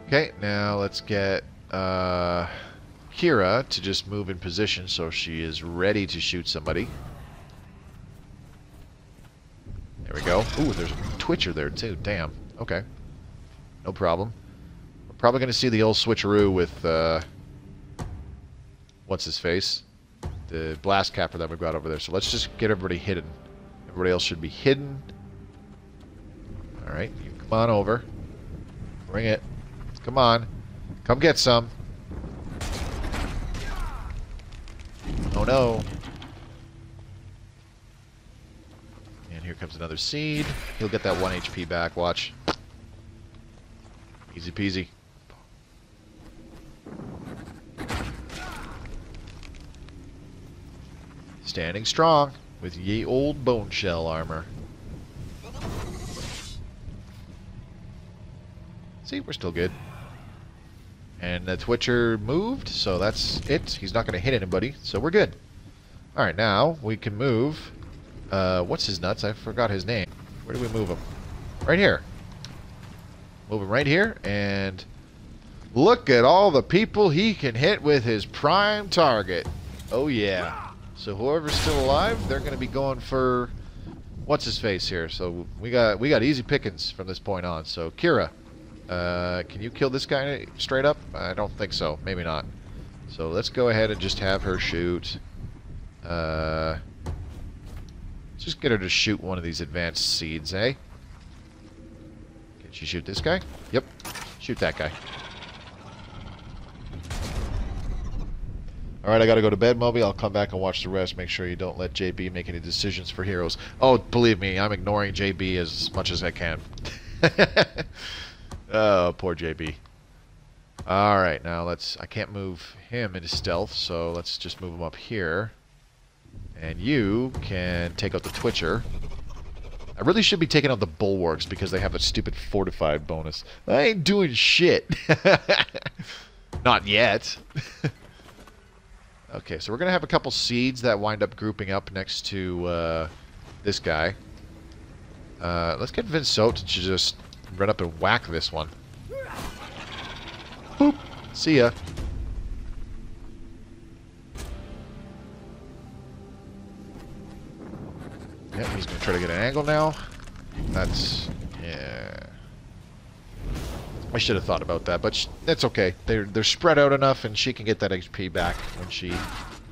Okay, now let's get Kira to just move in position so she is ready to shoot somebody. There we go. Ooh, there's a Twitcher there too. Damn. Okay. No problem. We're probably going to see the old switcheroo with, what's his face? The blast capper that we've got over there. So let's just get everybody hidden. Everybody else should be hidden. Alright, you come on over. Bring it. Come on. Come get some. Oh no. And here comes another seed. He'll get that 1 HP back. Watch. Easy peasy. Standing strong with ye old bone shell armor. See, we're still good. And the Twitcher moved, so that's it. He's not going to hit anybody, so we're good. Alright, now we can move. What's his nuts? I forgot his name. Where do we move him? Right here. Move him right here, and look at all the people he can hit with his prime target. Oh yeah. So whoever's still alive, they're going to be going for what's his face here. So we got easy pickings from this point on. So Kira, can you kill this guy straight up? I don't think so. Maybe not. So let's go ahead and just have her shoot. Just get her to shoot one of these advanced seeds, eh? Can she shoot this guy? Yep. Shoot that guy. Alright, I gotta go to bed, Moby. I'll come back and watch the rest. Make sure you don't let JB make any decisions for heroes. Oh, believe me, I'm ignoring JB as much as I can. Oh, poor JB. Alright, now let's... I can't move him into stealth, so let's just move him up here. And you can take out the Twitcher. I really should be taking out the Bulwarks because they have a stupid fortified bonus. I ain't doing shit. Not yet. Okay, so we're going to have a couple seeds that wind up grouping up next to this guy. Let's get Vincent to just run up and whack this one. Boop. See ya. Yep, he's going to try to get an angle now. That's... yeah. I should have thought about that, but it's okay. They're spread out enough, and she can get that HP back when she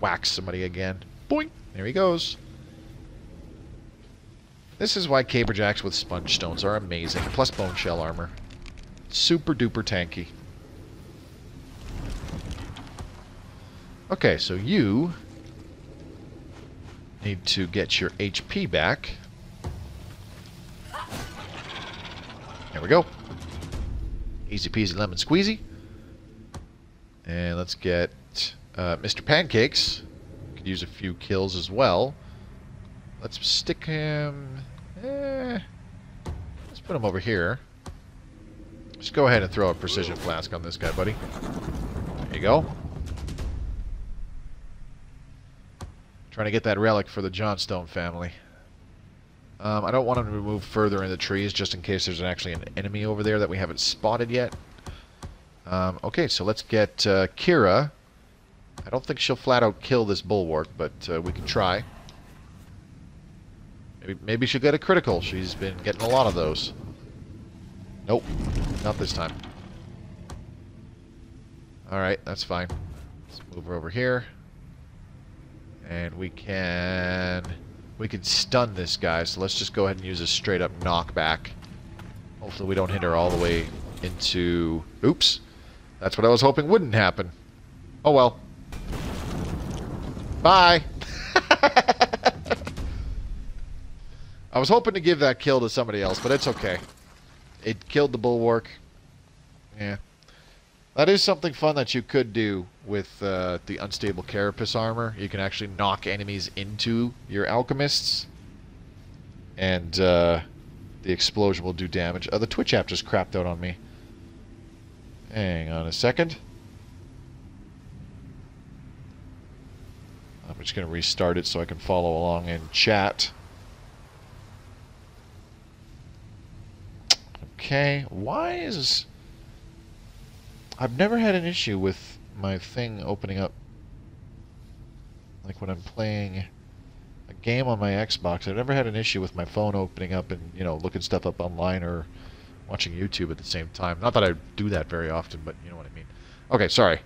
whacks somebody again. Boing! There he goes. This is why Caberjacks with sponge stones are amazing. Plus bone shell armor. Super duper tanky. Okay, so you need to get your HP back. There we go. Easy peasy lemon squeezy. And let's get Mr. Pancakes. Could use a few kills as well. Let's stick him... let's put him over here. Just go ahead and throw a precision flask on this guy, buddy. There you go. Trying to get that relic for the Johnstone family. I don't want him to move further in the trees just in case there's actually an enemy over there that we haven't spotted yet. Okay, so let's get Kira. I don't think she'll flat out kill this Bulwark, but we can try. Maybe she'll get a critical. She's been getting a lot of those. Nope, not this time. Alright, that's fine. Let's move her over here. And we can stun this guy, so let's just go ahead and use a straight up knockback. Hopefully we don't hit her all the way into... oops. That's what I was hoping wouldn't happen. Oh well. Bye! I was hoping to give that kill to somebody else, but it's okay. It killed the Bulwark. Yeah. That is something fun that you could do with the unstable carapace armor. You can actually knock enemies into your alchemists. And the explosion will do damage. The Twitch app just crapped out on me. Hang on a second. I'm just going to restart it so I can follow along in chat. Okay, why is... I've never had an issue with my thing opening up. Like when I'm playing a game on my Xbox, I've never had an issue with my phone opening up and, you know, looking stuff up online or watching YouTube at the same time. Not that I do that very often, but you know what I mean. Okay, sorry.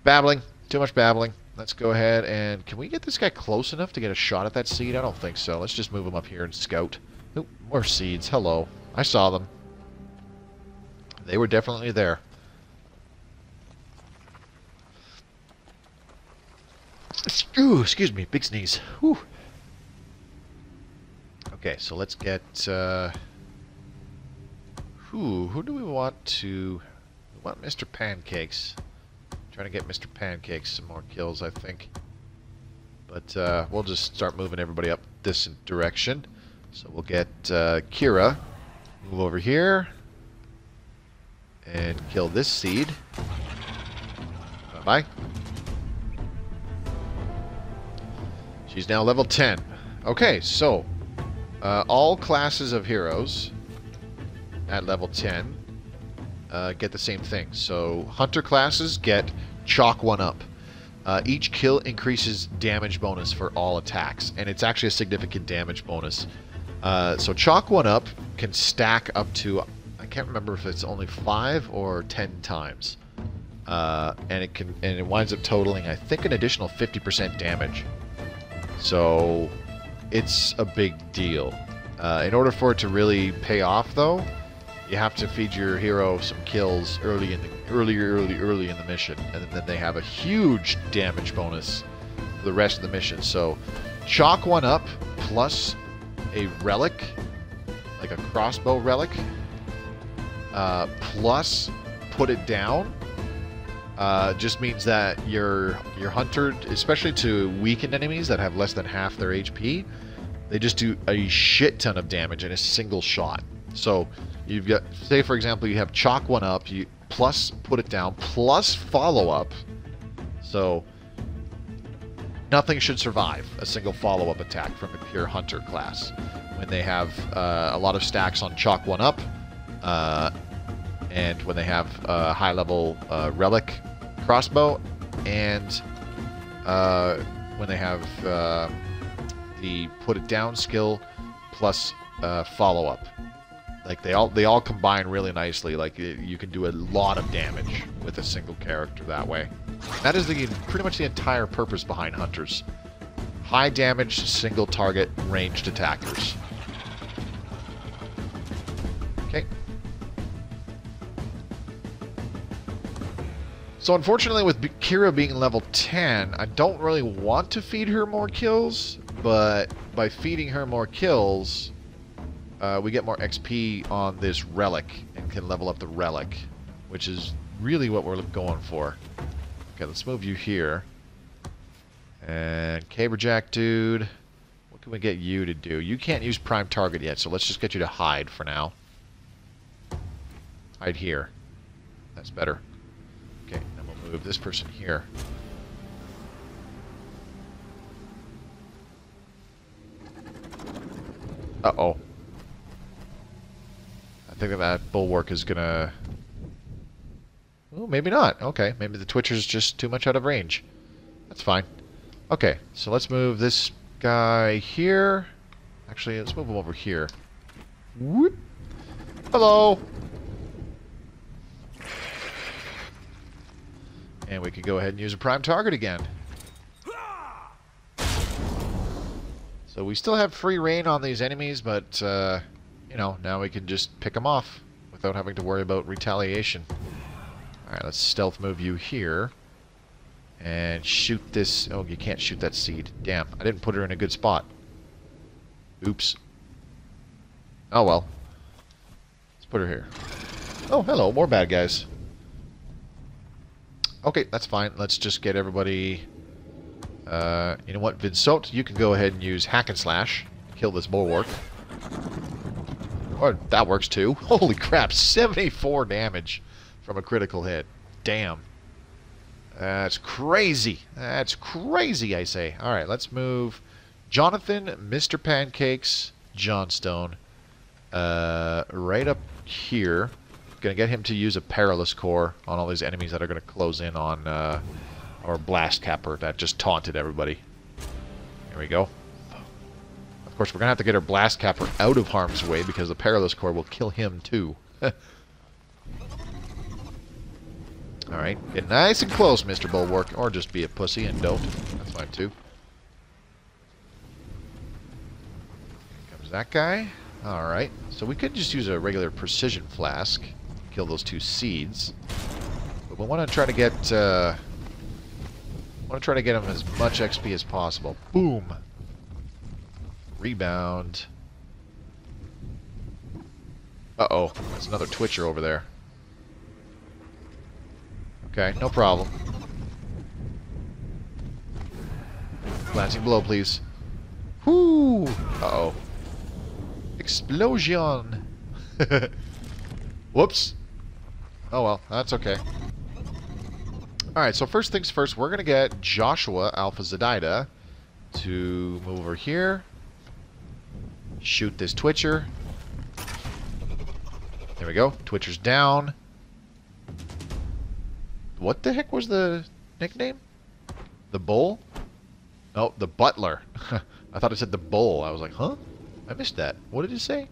Babbling. Too much babbling. Let's go ahead and... can we get this guy close enough to get a shot at that seed? I don't think so. Let's just move him up here and scout. Oop, more seeds. Hello. I saw them. They were definitely there. Ooh, excuse me, big sneeze. Whew. Okay, so let's get... who do we want to... we want Mr. Pancakes. Trying to get Mr. Pancakes some more kills, I think. But we'll just start moving everybody up this direction. So we'll get Kira, move over here, and kill this seed. Bye-bye. She's now level 10. Okay, so all classes of heroes at level 10 get the same thing. So hunter classes get chalk 1 up. Each kill increases damage bonus for all attacks, and it's actually a significant damage bonus. So chalk 1 up can stack up to, I can't remember if it's only 5 or 10 times, and it winds up totaling, I think, an additional 50% damage. So it's a big deal. In order for it to really pay off, though, you have to feed your hero some kills early in the mission, and then they have a huge damage bonus for the rest of the mission. So chalk 1 up plus a relic, like a crossbow relic, plus put it down, just means that your hunter, especially to weakened enemies that have less than half their HP, they just do a shit ton of damage in a single shot. So you've got, say for example, you have chalk 1 up, you plus put it down, plus follow up. So nothing should survive a single follow-up attack from a pure hunter class when they have a lot of stacks on chalk 1 up, and when they have high level relic crossbow, and when they have the put it down skill plus follow up. Like they all combine really nicely. Like you can do a lot of damage with a single character that way. That is pretty much the entire purpose behind hunters. High damage, single target, ranged attackers. Okay. So unfortunately, with Kira being level 10, I don't really want to feed her more kills, but by feeding her more kills, we get more XP on this relic and can level up the relic, which is really what we're going for. Okay, let's move you here. And Caberjack dude, what can we get you to do? You can't use prime target yet, so let's just get you to hide for now. Hide here. That's better. Okay, then we'll move this person here. Uh-oh. I think that bulwark is gonna... Oh, maybe not. Okay, maybe the Twitcher's just too much out of range. That's fine. Okay, so let's move this guy here. Actually, let's move him over here. Whoop. Hello! And we can go ahead and use a prime target again. So we still have free reign on these enemies, but... you know, now we can just pick them off without having to worry about retaliation. Alright, let's stealth move you here. And shoot this... Oh, you can't shoot that seed. Damn, I didn't put her in a good spot. Oops. Oh well. Let's put her here. Oh, hello, more bad guys. Okay, that's fine. Let's just get everybody... you know what, Vinsot, you can go ahead and use hack and slash. Kill this bulwark. Or that works too. Holy crap, 74 damage from a critical hit. Damn. That's crazy. That's crazy, I say. Alright, let's move Jonathan, Mr. Pancakes, Johnstone, right up here. Gonna get him to use a Perilous Core on all these enemies that are gonna close in on our Blast Capper that just taunted everybody. Here we go. Of course, we're going to have to get our Blast Capper out of harm's way because the Perilous Core will kill him too. Alright, get nice and close, Mr. Bulwark. Or just be a pussy and don't. That's fine too. Here comes that guy. Alright, so we could just use a regular precision flask. Kill those 2 seeds. But we want to try to get... him as much XP as possible. Boom! Rebound. Uh-oh. There's another Twitcher over there. Okay, no problem. Glancing blow, please. Whoo! Uh-oh. Explosion! Whoops. Oh well, that's okay. Alright, so first things first, we're going to get Joshua Alpha Zedida to move over here. Shoot this Twitcher. There we go. Twitcher's down. What the heck was the nickname? The Bull? Oh, the Butler. I thought it said the Bull. I was like, huh? I missed that. What did it say?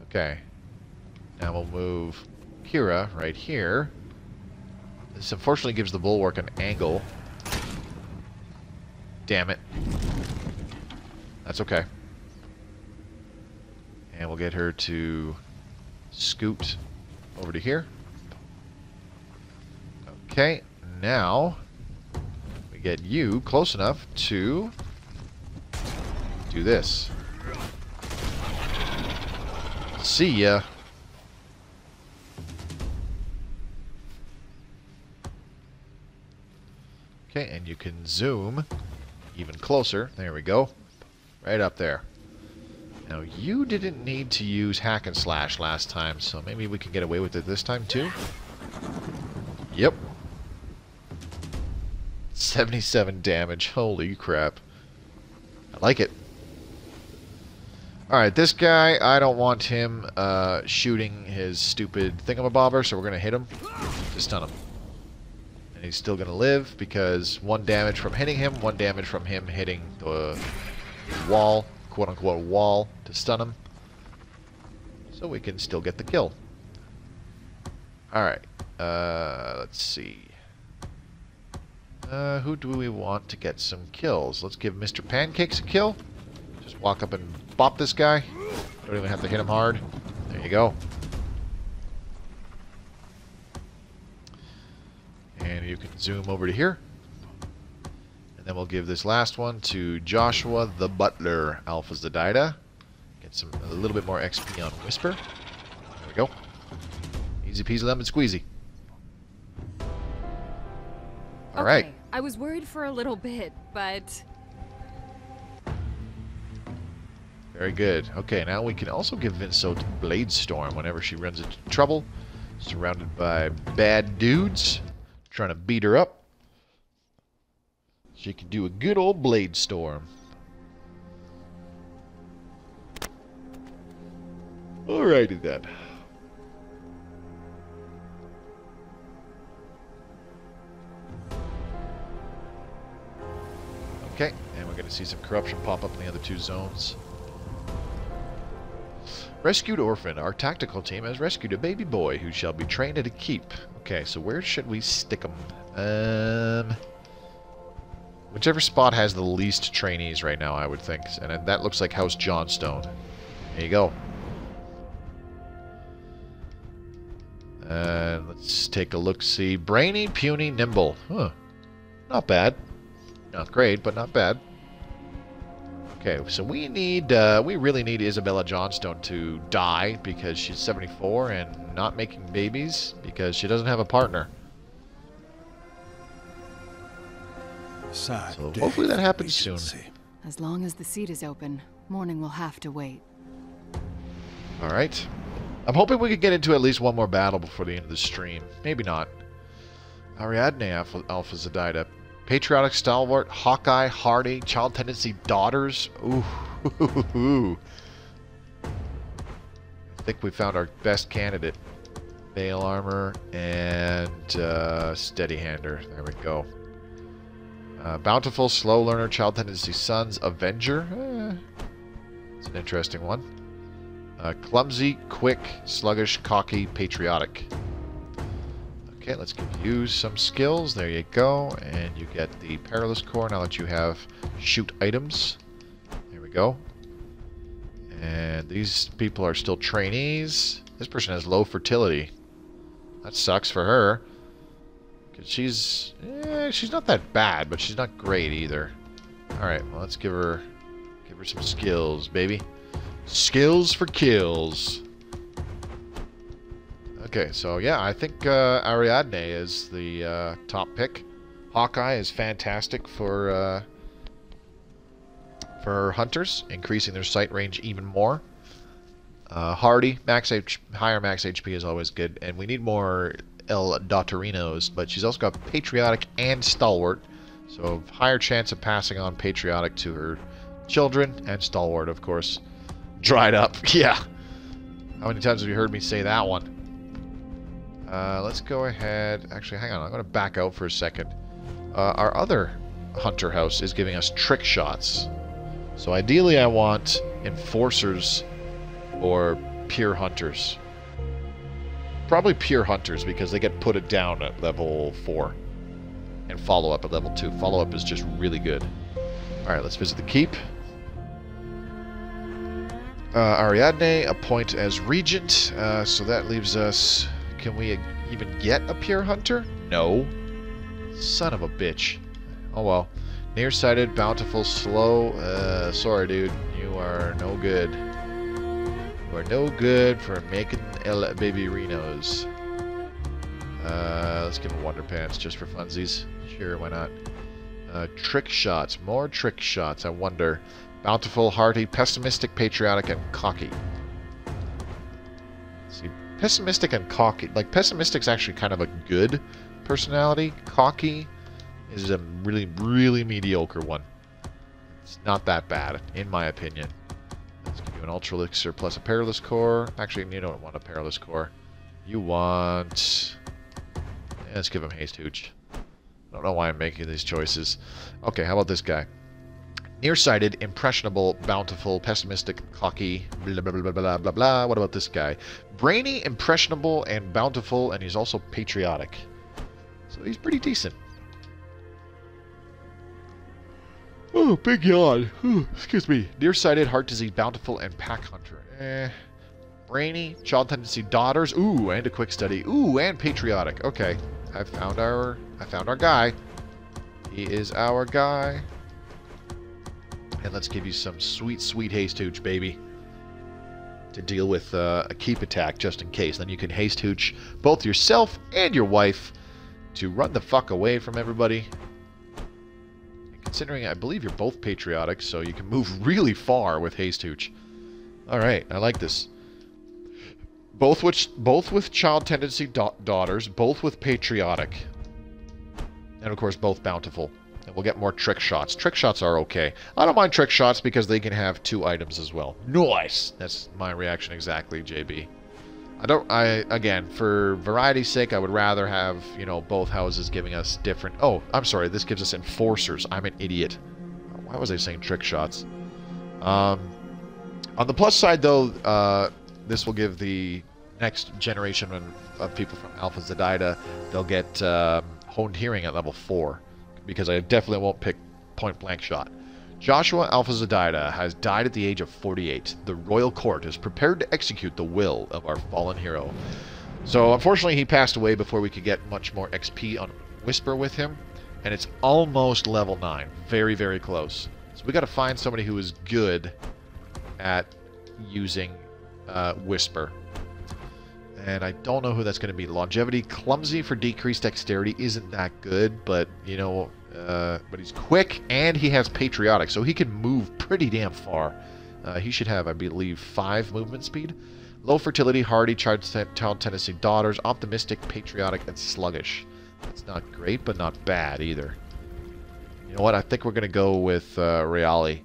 Okay. Now we'll move Kira right here. This unfortunately gives the Bulwark an angle. Damn it. That's okay. And we'll get her to scoot over to here. Okay, now we get you close enough to do this. See ya. Okay, and you can zoom even closer. There we go. Right up there. Now, you didn't need to use hack and slash last time, so maybe we can get away with it this time too. Yep. 77 damage. Holy crap. I like it. Alright, this guy, I don't want him shooting his stupid thingamabobber, so we're going to hit him to stun him. And he's still going to live because 1 damage from hitting him, 1 damage from him hitting the wall, quote-unquote wall, to stun him. So we can still get the kill. Alright, let's see. Who do we want to get some kills? Let's give Mr. Pancakes a kill. Just walk up and bop this guy. Don't even have to hit him hard. There you go. And you can zoom over to here. And then we'll give this last one to Joshua the Butler Alpha Zedida. Get a little bit more XP on Whisper. There we go. Easy peasy lemon squeezy. Alright. Okay, I was worried for a little bit, but... Very good. Okay, now we can also give Vinso to Blade Storm whenever she runs into trouble. Surrounded by bad dudes trying to beat her up. She can do a good old Blade Storm. Alrighty then. Okay, and we're going to see some corruption pop up in the other 2 zones. Rescued orphan. Our tactical team has rescued a baby boy who shall be trained at a keep. Okay, so where should we stick him? Whichever spot has the least trainees right now, I would think. And that looks like House Johnstone. There you go. Let's take a look-see. Brainy, puny, nimble. Huh. Not bad. Not great, but not bad. Okay, so we really need Isabella Johnstone to die because she's 74 and not making babies because she doesn't have a partner. Sad So hopefully that happens soon. As long as the seat is open, morning will have to wait. Alright. I'm hoping we could get into at least one more battle before the end of the stream. Maybe not. Ariadne Alpha Zedida. Patriotic Stalwart, Hawkeye, Hardy, Child Tendency Daughters. Ooh. I think we found our best candidate. Veil Armor and Steady Hander. There we go. Bountiful, Slow Learner, Child Tendency Sons, Avenger. It's an interesting one. Clumsy, Quick, Sluggish, Cocky, Patriotic. Okay, let's give you some skills. There you go. And you get the Perilous Core now that you have shoot items. There we go. And these people are still trainees. This person has low fertility. That sucks for her. Because she's not that bad, but she's not great either. Alright, well, let's give her some skills, baby. Skills for kills. Okay, so yeah, I think Ariadne is the top pick. Hawkeye is fantastic for for hunters, increasing their sight range even more. Hardy, higher max HP is always good, and we need more El Dottorinos, but she's also got Patriotic and Stalwart, so higher chance of passing on Patriotic to her children, and Stalwart, of course. Dried up, yeah. How many times have you heard me say that one? Let's go ahead. Actually, hang on. I'm going to back out for a second. Our other hunter house is giving us trick shots. So ideally I want enforcers or pure hunters. Probably pure hunters because they get put it down at level 4. And follow-up at level 2. Follow-up is just really good. Alright, let's visit the keep. Ariadne, appoint as regent. So that leaves us... Can we even get a pure hunter? No. Son of a bitch. Oh well. Nearsighted, bountiful, slow. Sorry, dude. You are no good. You are no good for making baby Renos. Let's give him Wonder Pants just for funsies. Sure, why not? Trick shots. More trick shots. I wonder. Bountiful, hearty, pessimistic, patriotic, and cocky. See, pessimistic and cocky. Like, pessimistic's actually kind of a good personality. Cocky is a really, really mediocre one. It's not that bad, in my opinion. Let's give you an Ultra Elixir plus a Perilous Core. Actually, you don't want a Perilous Core. You want... Yeah, let's give him Haste Hooch. I don't know why I'm making these choices. Okay, how about this guy? Nearsighted, impressionable, bountiful, pessimistic, cocky, blah, blah, blah, blah, blah, blah, blah. What about this guy? Brainy, impressionable, and bountiful, and he's also patriotic. So he's pretty decent. Oh, big yawn. Excuse me. Nearsighted, heart disease, bountiful, and pack hunter. Brainy, child tendency, daughters. Ooh, and a quick study. Ooh, and patriotic. Okay, I found our guy. He is our guy. And let's give you some sweet, sweet haste hooch, baby, to deal with a keep attack just in case. Then you can haste hooch both yourself and your wife to run the fuck away from everybody. And considering I believe you're both patriotic, so you can move really far with haste hooch. All right, I like this. Both with child tendency daughters, both with patriotic, and of course both bountiful. And we'll get more trick shots. Trick shots are okay. I don't mind trick shots because they can have 2 items as well. Nice! That's my reaction exactly, JB. Again, for variety's sake, I would rather have, you know, both houses giving us different... Oh, I'm sorry, this gives us enforcers. I'm an idiot. Why was I saying trick shots? On the plus side, though, this will give the next generation of people from Alpha Zedida, they'll get honed hearing at level 4. Because I definitely won't pick point-blank shot. Joshua Alpha Zedida has died at the age of 48. The royal court is prepared to execute the will of our fallen hero. So, unfortunately, he passed away before we could get much more XP on Whisper with him. And it's almost level 9. Very, very close. So we got to find somebody who is good at using Whisper. And I don't know who that's going to be. Longevity, clumsy for decreased dexterity isn't that good, but, you know, but he's quick, and he has patriotic, so he can move pretty damn far. He should have, I believe, 5 movement speed. Low fertility, hardy, child tendency, daughters, optimistic, patriotic, and sluggish. That's not great, but not bad either. You know what? I think we're going to go with Reali.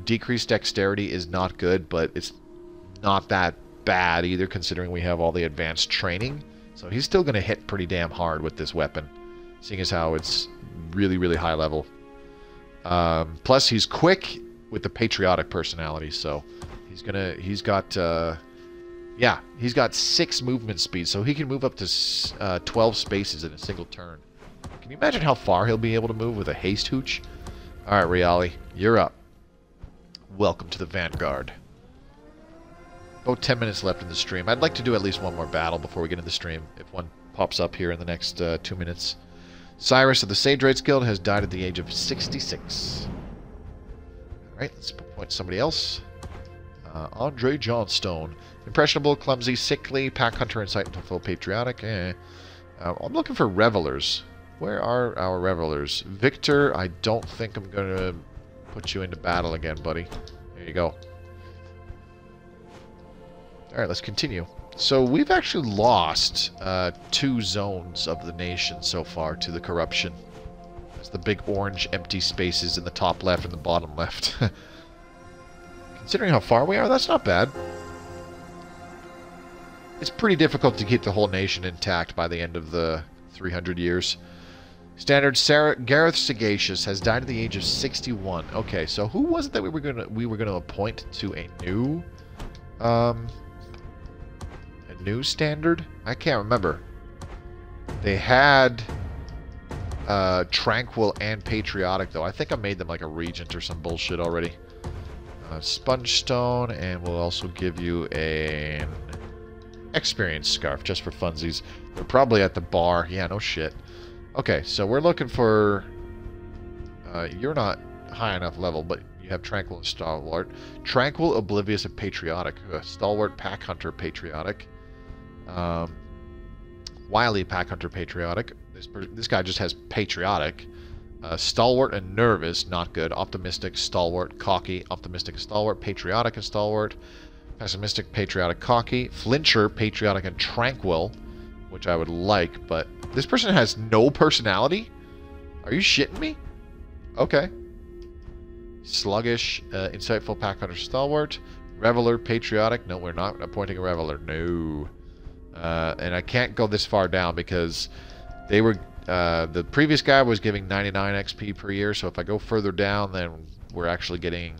Decreased dexterity is not good, but it's not that bad either, considering we have all the advanced training. So he's still going to hit pretty damn hard with this weapon, seeing as how it's really, really high level. Plus, he's quick with the patriotic personality, so he's got 6 movement speed, so he can move up to 12 spaces in a single turn. Can you imagine how far he'll be able to move with a haste hooch? All right, Reali, you're up. Welcome to the vanguard. About 10 minutes left in the stream. I'd like to do at least one more battle before we get in the stream, if one pops up here in the next 2 minutes. Cyrus of the Sagewright Guild has died at the age of 66. Alright, let's appoint somebody else. Andre Johnstone. Impressionable, clumsy, sickly, pack hunter, insightful, patriotic. I'm looking for revelers. Where are our revelers? Victor, I don't think I'm going to put you into battle again, buddy. There you go. Alright, let's continue. So we've actually lost 2 zones of the nation so far to the corruption. That's the big orange empty spaces in the top left and the bottom left. Considering how far we are, that's not bad. It's pretty difficult to keep the whole nation intact by the end of the 300 years. Standard Gareth Sagacious has died at the age of 61. Okay, so who was it that we were gonna appoint to a new standard? I can't remember. They had Tranquil and Patriotic though. I think I made them like a regent or some bullshit already. Sponge Stone, and we'll also give you an experience scarf just for funsies. They're probably at the bar. Yeah, no shit. Okay, so we're looking for... you're not high enough level, but you have Tranquil and Stalwart. Tranquil, Oblivious, and Patriotic. Stalwart, Pack Hunter, Patriotic. Wily, Pack Hunter, Patriotic. This guy just has Patriotic. Stalwart and Nervous, not good. Optimistic, Stalwart, Cocky. Optimistic, Stalwart. Patriotic and Stalwart. Pessimistic, Patriotic, Cocky. Flincher, Patriotic, and Tranquil, which I would like, but this person has no personality? Are you shitting me? Okay. Sluggish, Insightful, Pack Hunter, Stalwart. Reveler, Patriotic. No, we're not appointing a Reveler. No. And I can't go this far down because they were... the previous guy was giving 99 XP per year, so if I go further down, then we're actually getting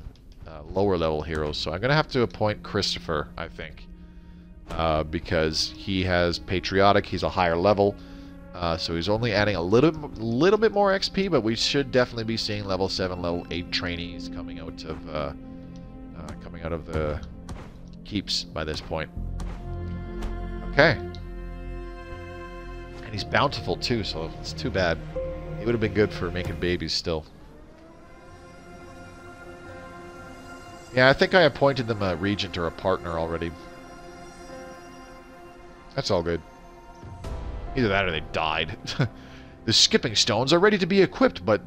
lower level heroes. So I'm going to have to appoint Christopher, I think. Because he has Patriotic, he's a higher level. So he's only adding a little bit more XP, but we should definitely be seeing level 7, level 8 trainees coming out of the keeps by this point. Okay. And he's bountiful too, so it's too bad. He would have been good for making babies still. Yeah, I think I appointed them a regent or a partner already. That's all good. Either that or they died. The skipping stones are ready to be equipped, but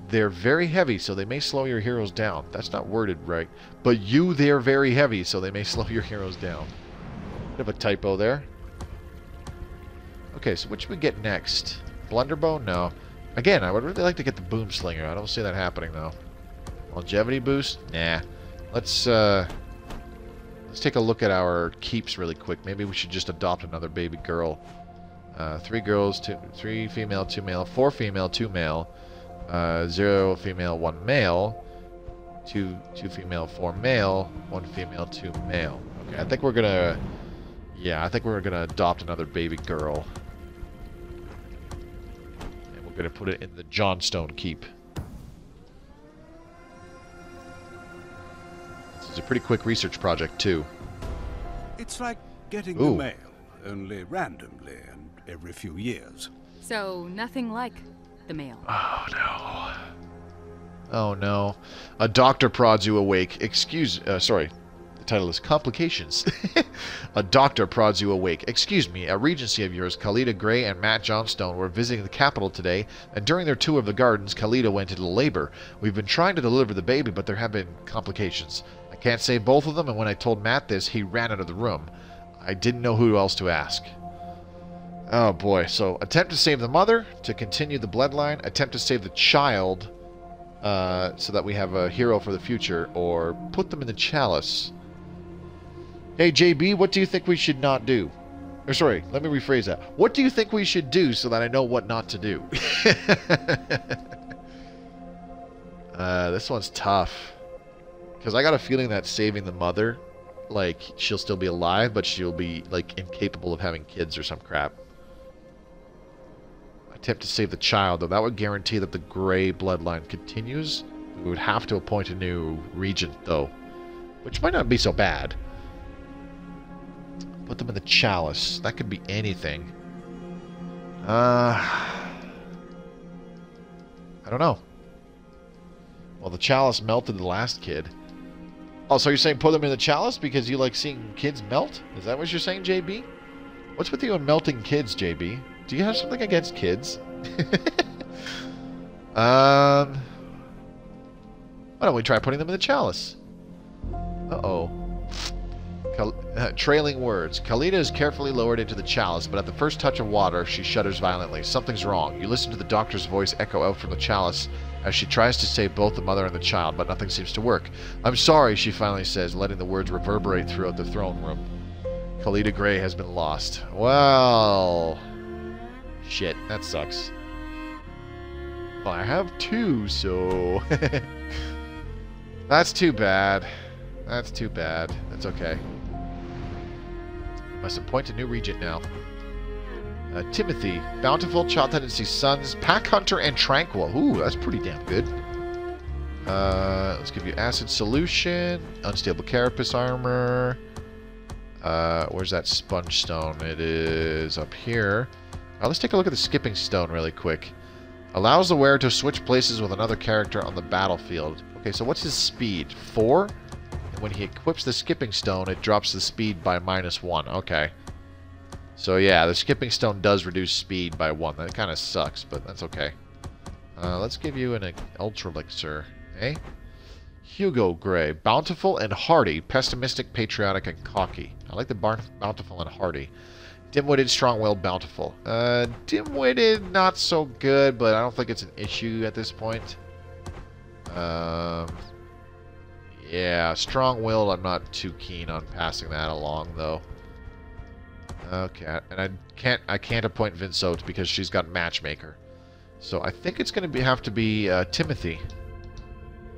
they're very heavy, so they may slow your heroes down. That's not worded right. But they're very heavy, so they may slow your heroes down. Bit of a typo there. Okay, so what should we get next? Blunderbow? No. Again, I would really like to get the Boomslinger. I don't see that happening though. Longevity boost? Nah. Let's take a look at our keeps really quick. Maybe we should just adopt another baby girl. 3 girls, 3 female, 2 male, 4 female, 2 male, 0 female, 1 male, 2 female, 4 male, 1 female, 2 male. Okay, I think we're gonna... Yeah, I think we're gonna adopt another baby girl. And we're gonna put it in the Johnstone Keep. It's a pretty quick research project, too. It's like getting the mail, only randomly and every few years. So, nothing like the mail. Oh, no. Oh, no. A doctor prods you awake. Sorry. The title is Complications. A doctor prods you awake. Excuse me, a regency of yours, Khalida Gray and Matt Johnstone, were visiting the capital today, and during their tour of the gardens, Khalida went into labor. We've been trying to deliver the baby, but there have been complications. I can't save both of them, and when I told Matt this, he ran out of the room. I didn't know who else to ask. Oh boy, so attempt to save the mother, to continue the bloodline, attempt to save the child, so that we have a hero for the future, or put them in the chalice. Hey JB, what do you think we should not do? Or sorry, let me rephrase that. What do you think we should do so that I know what not to do? This one's tough. Because I got a feeling that saving the mother, like, she'll still be alive, but she'll be, like, incapable of having kids or some crap. Attempt to save the child, though. That would guarantee that the Grey bloodline continues. We would have to appoint a new regent, though. Which might not be so bad. Put them in the chalice. That could be anything. I don't know. Well, the chalice melted the last kid. Oh, so you're saying put them in the chalice because you like seeing kids melt? Is that what you're saying, JB? What's with you and melting kids, JB? Do you have something against kids? Why don't we try putting them in the chalice? Uh-oh. Trailing words. Khalida is carefully lowered into the chalice, but at the first touch of water, she shudders violently. Something's wrong. You listen to the doctor's voice echo out from the chalice as she tries to save both the mother and the child, but nothing seems to work. I'm sorry, she finally says, letting the words reverberate throughout the throne room. Khalida Gray has been lost. Well... Shit, that sucks. Well, I have 2, so... That's too bad. That's too bad. That's okay. Must appoint a new regent now. Timothy, Bountiful, Child Tendency Sons, Pack Hunter, and Tranquil. Ooh, that's pretty damn good. Let's give you Acid Solution, Unstable Carapace Armor. Where's that Sponge Stone? It is up here. Let's take a look at the Skipping Stone really quick. Allows the wearer to switch places with another character on the battlefield. Okay, so what's his speed? 4? And when he equips the Skipping Stone, it drops the speed by -1. Okay. So yeah, the Skipping Stone does reduce speed by 1. That kind of sucks, but that's okay. Let's give you an Ultra Elixir. Eh? Hugo Gray. Bountiful and hardy. Pessimistic, patriotic, and cocky. I like the bountiful and hardy. Dim-witted, strong-willed, bountiful. Dim-witted, not so good, but I don't think it's an issue at this point. Yeah, strong-willed, I'm not too keen on passing that along, though. Okay, and I can't appoint Vinsote because she's got Matchmaker. So I think it's going to have to be Timothy.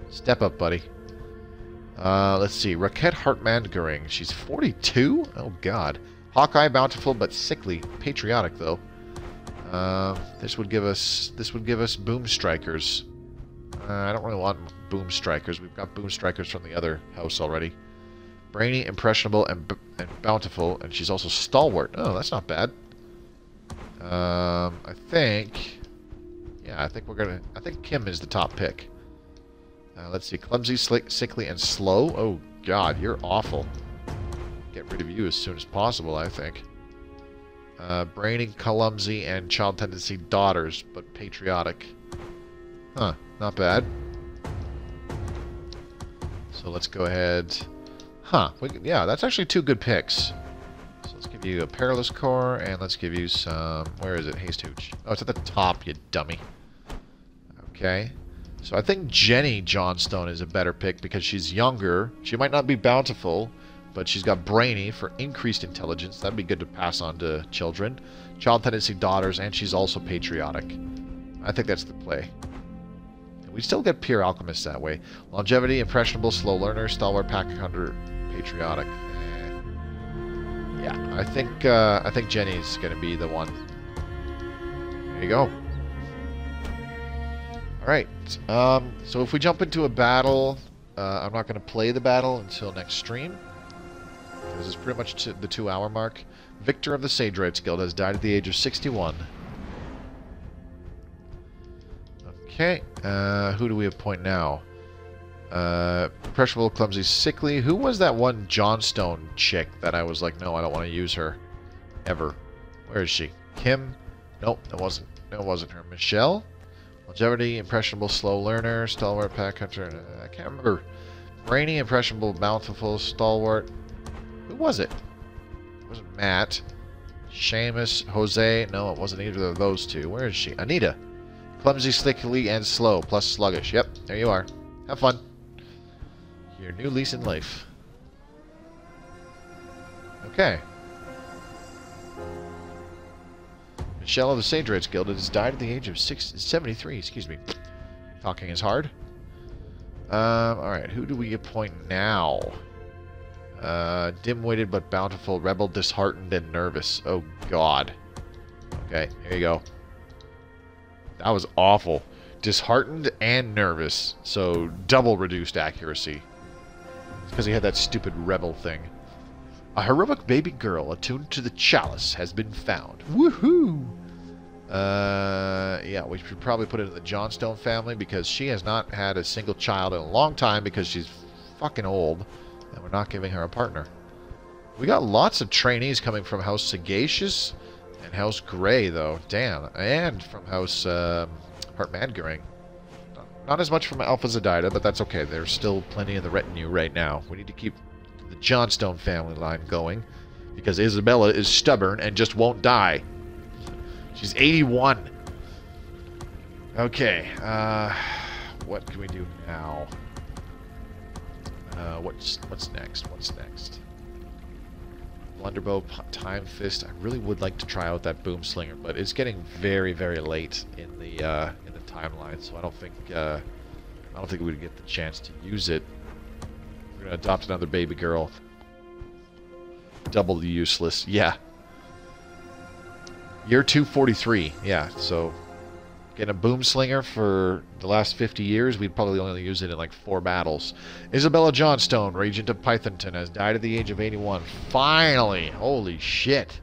Step up, buddy. Let's see. Raquette Hartmann-Goring. She's 42? Oh, God. Hawkeye, bountiful, but sickly. Patriotic, though. This would give us Boom Strikers. I don't really want Boom Strikers. We've got Boom Strikers from the other house already. Brainy, impressionable, and bountiful, and she's also stalwart. Oh, that's not bad. I think... Yeah, I think Kim is the top pick. Let's see. Clumsy, sickly, and slow. Oh, God, you're awful. Get rid of you as soon as possible, I think. Brainy, clumsy, and child tendency daughters, but patriotic. Huh, not bad. So let's go ahead... Huh, yeah, that's actually 2 good picks. So let's give you a Perilous Core, and let's give you some... Where is it? Haste Hooch. Oh, it's at the top, you dummy. Okay. So I think Jenny Johnstone is a better pick because she's younger. She might not be bountiful, but she's got Brainy for increased intelligence. That'd be good to pass on to children. Child tendency daughters, and she's also patriotic. I think that's the play. And we still get pure alchemists that way. Longevity, impressionable, slow learner, stalwart, pack hunter, patriotic. Yeah, I think Jenny's gonna be the one. There you go. Alright, so if we jump into a battle, I'm not going to play the battle until next stream. This is pretty much the 2-hour mark. Victor of the Sagewright Guild has died at the age of 61. Okay, who do we appoint now? Impressionable, clumsy, sickly. Who was that one Johnstone chick that I was like, no, I don't want to use her. Ever. Where is she? Kim? Nope, that wasn't her. Michelle? Longevity, impressionable, slow learner, stalwart, pack hunter. I can't remember. Brainy, impressionable, bountiful, stalwart. Who was it? It wasn't Matt. Seamus, Jose. No, it wasn't either of those 2. Where is she? Anita. Clumsy, slickly, and slow, plus sluggish. Yep, there you are. Have fun. Your new lease in life. Okay. Michelle of the Sagewright Guild has died at the age of 73. Excuse me. Talking is hard. Alright, who do we appoint now? Dim-witted but bountiful, rebel, disheartened, and nervous. Oh, God. Okay, here you go. That was awful. Disheartened and nervous. So, double reduced accuracy. It's because he had that stupid rebel thing. A heroic baby girl attuned to the chalice has been found. Woohoo! Yeah, we should probably put it in the Johnstone family because she has not had a single child in a long time because she's fucking old and we're not giving her a partner. We got lots of trainees coming from House Sagacious and House Grey, though. Damn. And from House Hartmann-Goring. Not as much from Alpha Zedida, but that's okay. There's still plenty in the retinue right now. We need to keep the Johnstone family line going, because Isabella is stubborn and just won't die. She's 81. Okay, what can we do now? What's next? What's next? Blunderbow, Time Fist. I really would like to try out that Boom Slinger, but it's getting very, very late in the timeline, so I don't think we'd get the chance to use it. We're gonna adopt another baby girl. Double the useless. Yeah. Year 243. Yeah. So getting a Boom Slinger for the last 50 years, we'd probably only use it in like 4 battles. Isabella Johnstone, Regent of Pythonton, has died at the age of 81. Finally! Holy shit!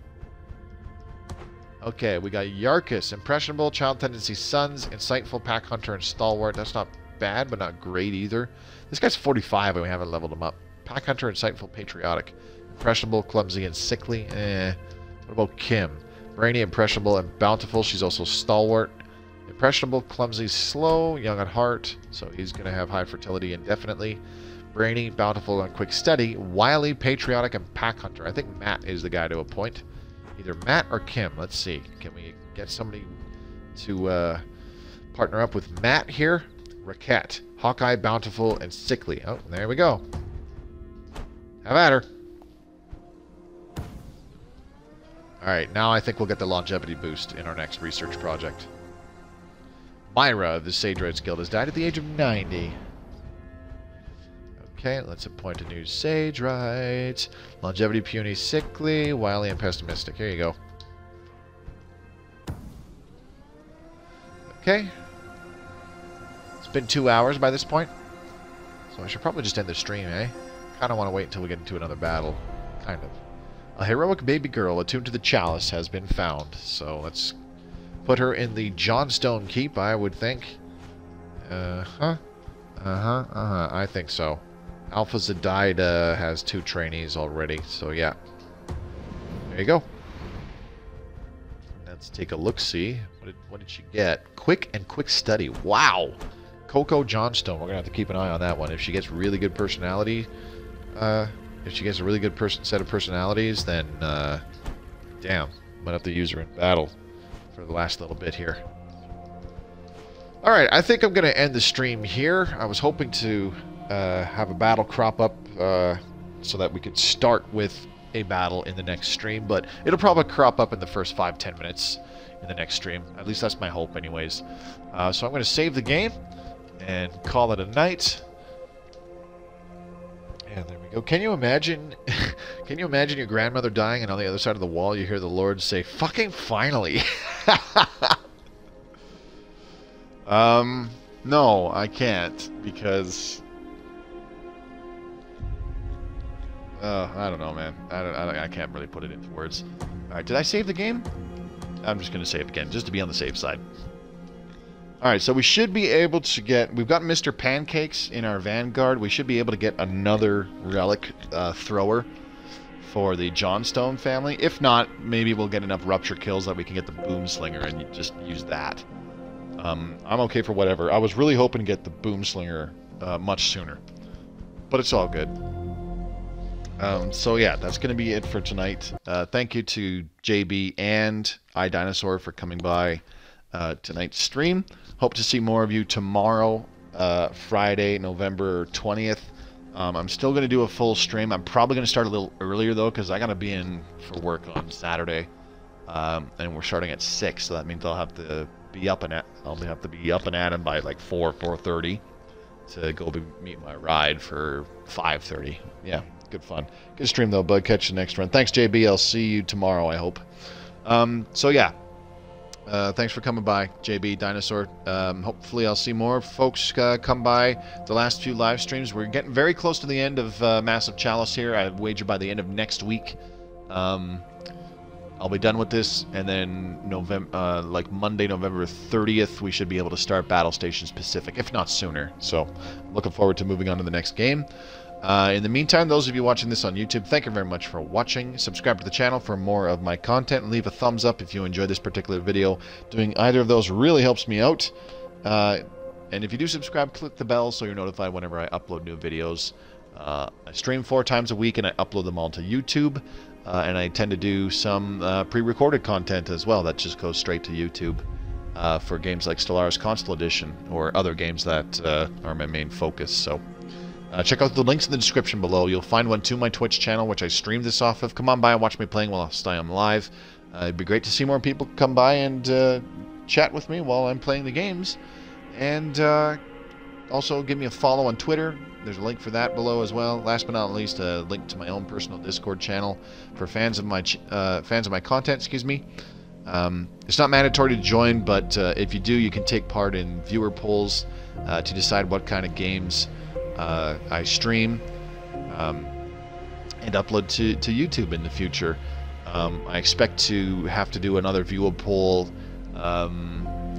Okay, we got Yarkus, Impressionable, Child Tendency Sons, Insightful, Pack Hunter, and Stalwart. That's not bad, but not great either. This guy's 45 and we haven't leveled him up. Pack Hunter, Insightful, Patriotic. Impressionable, Clumsy, and Sickly. What about Kim? Brainy, Impressionable, and Bountiful. She's also Stalwart. Impressionable, Clumsy, Slow, Young at Heart. So he's going to have high fertility indefinitely. Brainy, Bountiful, and Quick Steady. Wily, Patriotic, and Pack Hunter. I think Matt is the guy to appoint. Either Matt or Kim. Let's see. Can we get somebody to partner up with Matt here? Raquette, Hawkeye, Bountiful, and Sickly. Oh, there we go. Have at her. Alright, now I think we'll get the longevity boost in our next research project. Myra of the Sagewright Guild has died at the age of 90. Okay, let's appoint a new Sagewright. Longevity, Puny, Sickly, Wily, and Pessimistic. Here you go. Okay. It's been 2 hours by this point. So I should probably just end the stream, eh? Kind of want to wait until we get into another battle. Kind of. A heroic baby girl attuned to the Chalice has been found. So let's put her in the Johnstone Keep, I would think. I think so. Alpha Zedida has 2 trainees already, so yeah. There you go. Let's take a look-see. What did she get? Quick and Quick Study. Wow! Coco Johnstone. We're going to have to keep an eye on that one. If she gets really good personality, if she gets a really good set of personalities, then, damn. Might have to use her in battle for the last little bit here. Alright, I think I'm going to end the stream here. I was hoping to have a battle crop up so that we could start with a battle in the next stream, but it'll probably crop up in the first 5-10 minutes in the next stream. At least that's my hope anyways. So I'm going to save the game and call it a night. And there we go. Can you imagine can you imagine your grandmother dying and on the other side of the wall you hear the Lord say, "Fucking finally." No, I can't, because I don't know, man. I can't really put it into words. Alright, did I save the game? I'm just going to save again, just to be on the safe side. Alright, so we should be able to get... We've got Mr. Pancakes in our vanguard. We should be able to get another relic thrower for the Johnstone family. If not, maybe we'll get enough rupture kills that we can get the Boom Slinger and just use that. I'm okay for whatever. I was really hoping to get the Boom Slinger much sooner. But it's all good. So yeah, that's going to be it for tonight. Thank you to JB and iDinosaur for coming by tonight's stream. Hope to see more of you tomorrow, Friday, November 20th. I'm still going to do a full stream. I'm probably going to start a little earlier though, because I got to be in for work on Saturday, and we're starting at 6, so that means I'll have to be up and at him by like 4:30 to go meet my ride for 5:30. Yeah. Good fun. Good stream though, bud. Catch you next run. Thanks, JB. I'll see you tomorrow, I hope. So yeah. Thanks for coming by, JB, Dinosaur. Hopefully I'll see more folks come by the last few live streams. We're getting very close to the end of Massive Chalice here. I wager by the end of next week. I'll be done with this, and then like Monday, November 30th, we should be able to start Battle Stations Pacific, if not sooner. So, looking forward to moving on to the next game. In the meantime, those of you watching this on YouTube, thank you very much for watching. Subscribe to the channel for more of my content, and leave a thumbs up if you enjoyed this particular video. Doing either of those really helps me out. And if you do subscribe, click the bell so you're notified whenever I upload new videos. I stream 4 times a week and I upload them all to YouTube. And I tend to do some pre-recorded content as well that just goes straight to YouTube for games like Stellaris Console Edition or other games that are my main focus. So check out the links in the description below. You'll find one to my Twitch channel, which I stream this off of. Come on by and watch me playing while I'm live. It'd be great to see more people come by and chat with me while I'm playing the games. And also give me a follow on Twitter. There's a link for that below as well. Last but not least, a link to my own personal Discord channel for fans of my content. Excuse me. It's not mandatory to join, but if you do, you can take part in viewer polls to decide what kind of games I stream and upload to YouTube in the future. I expect to have to do another viewer poll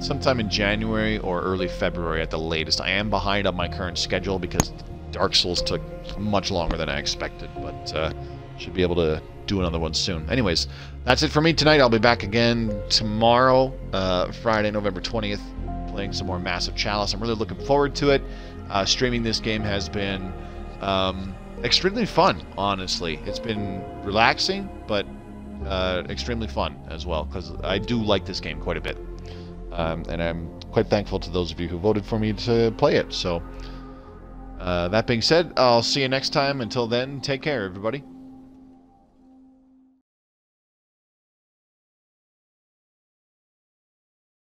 sometime in January or early February at the latest. I am behind on my current schedule because Dark Souls took much longer than I expected, but should be able to do another one soon. Anyways, that's it for me tonight. I'll be back again tomorrow, Friday, November 20th, playing some more Massive Chalice. I'm really looking forward to it. Streaming this game has been extremely fun, honestly. It's been relaxing, but extremely fun as well, because I do like this game quite a bit. And I'm quite thankful to those of you who voted for me to play it. So, that being said, I'll see you next time. Until then, take care, everybody.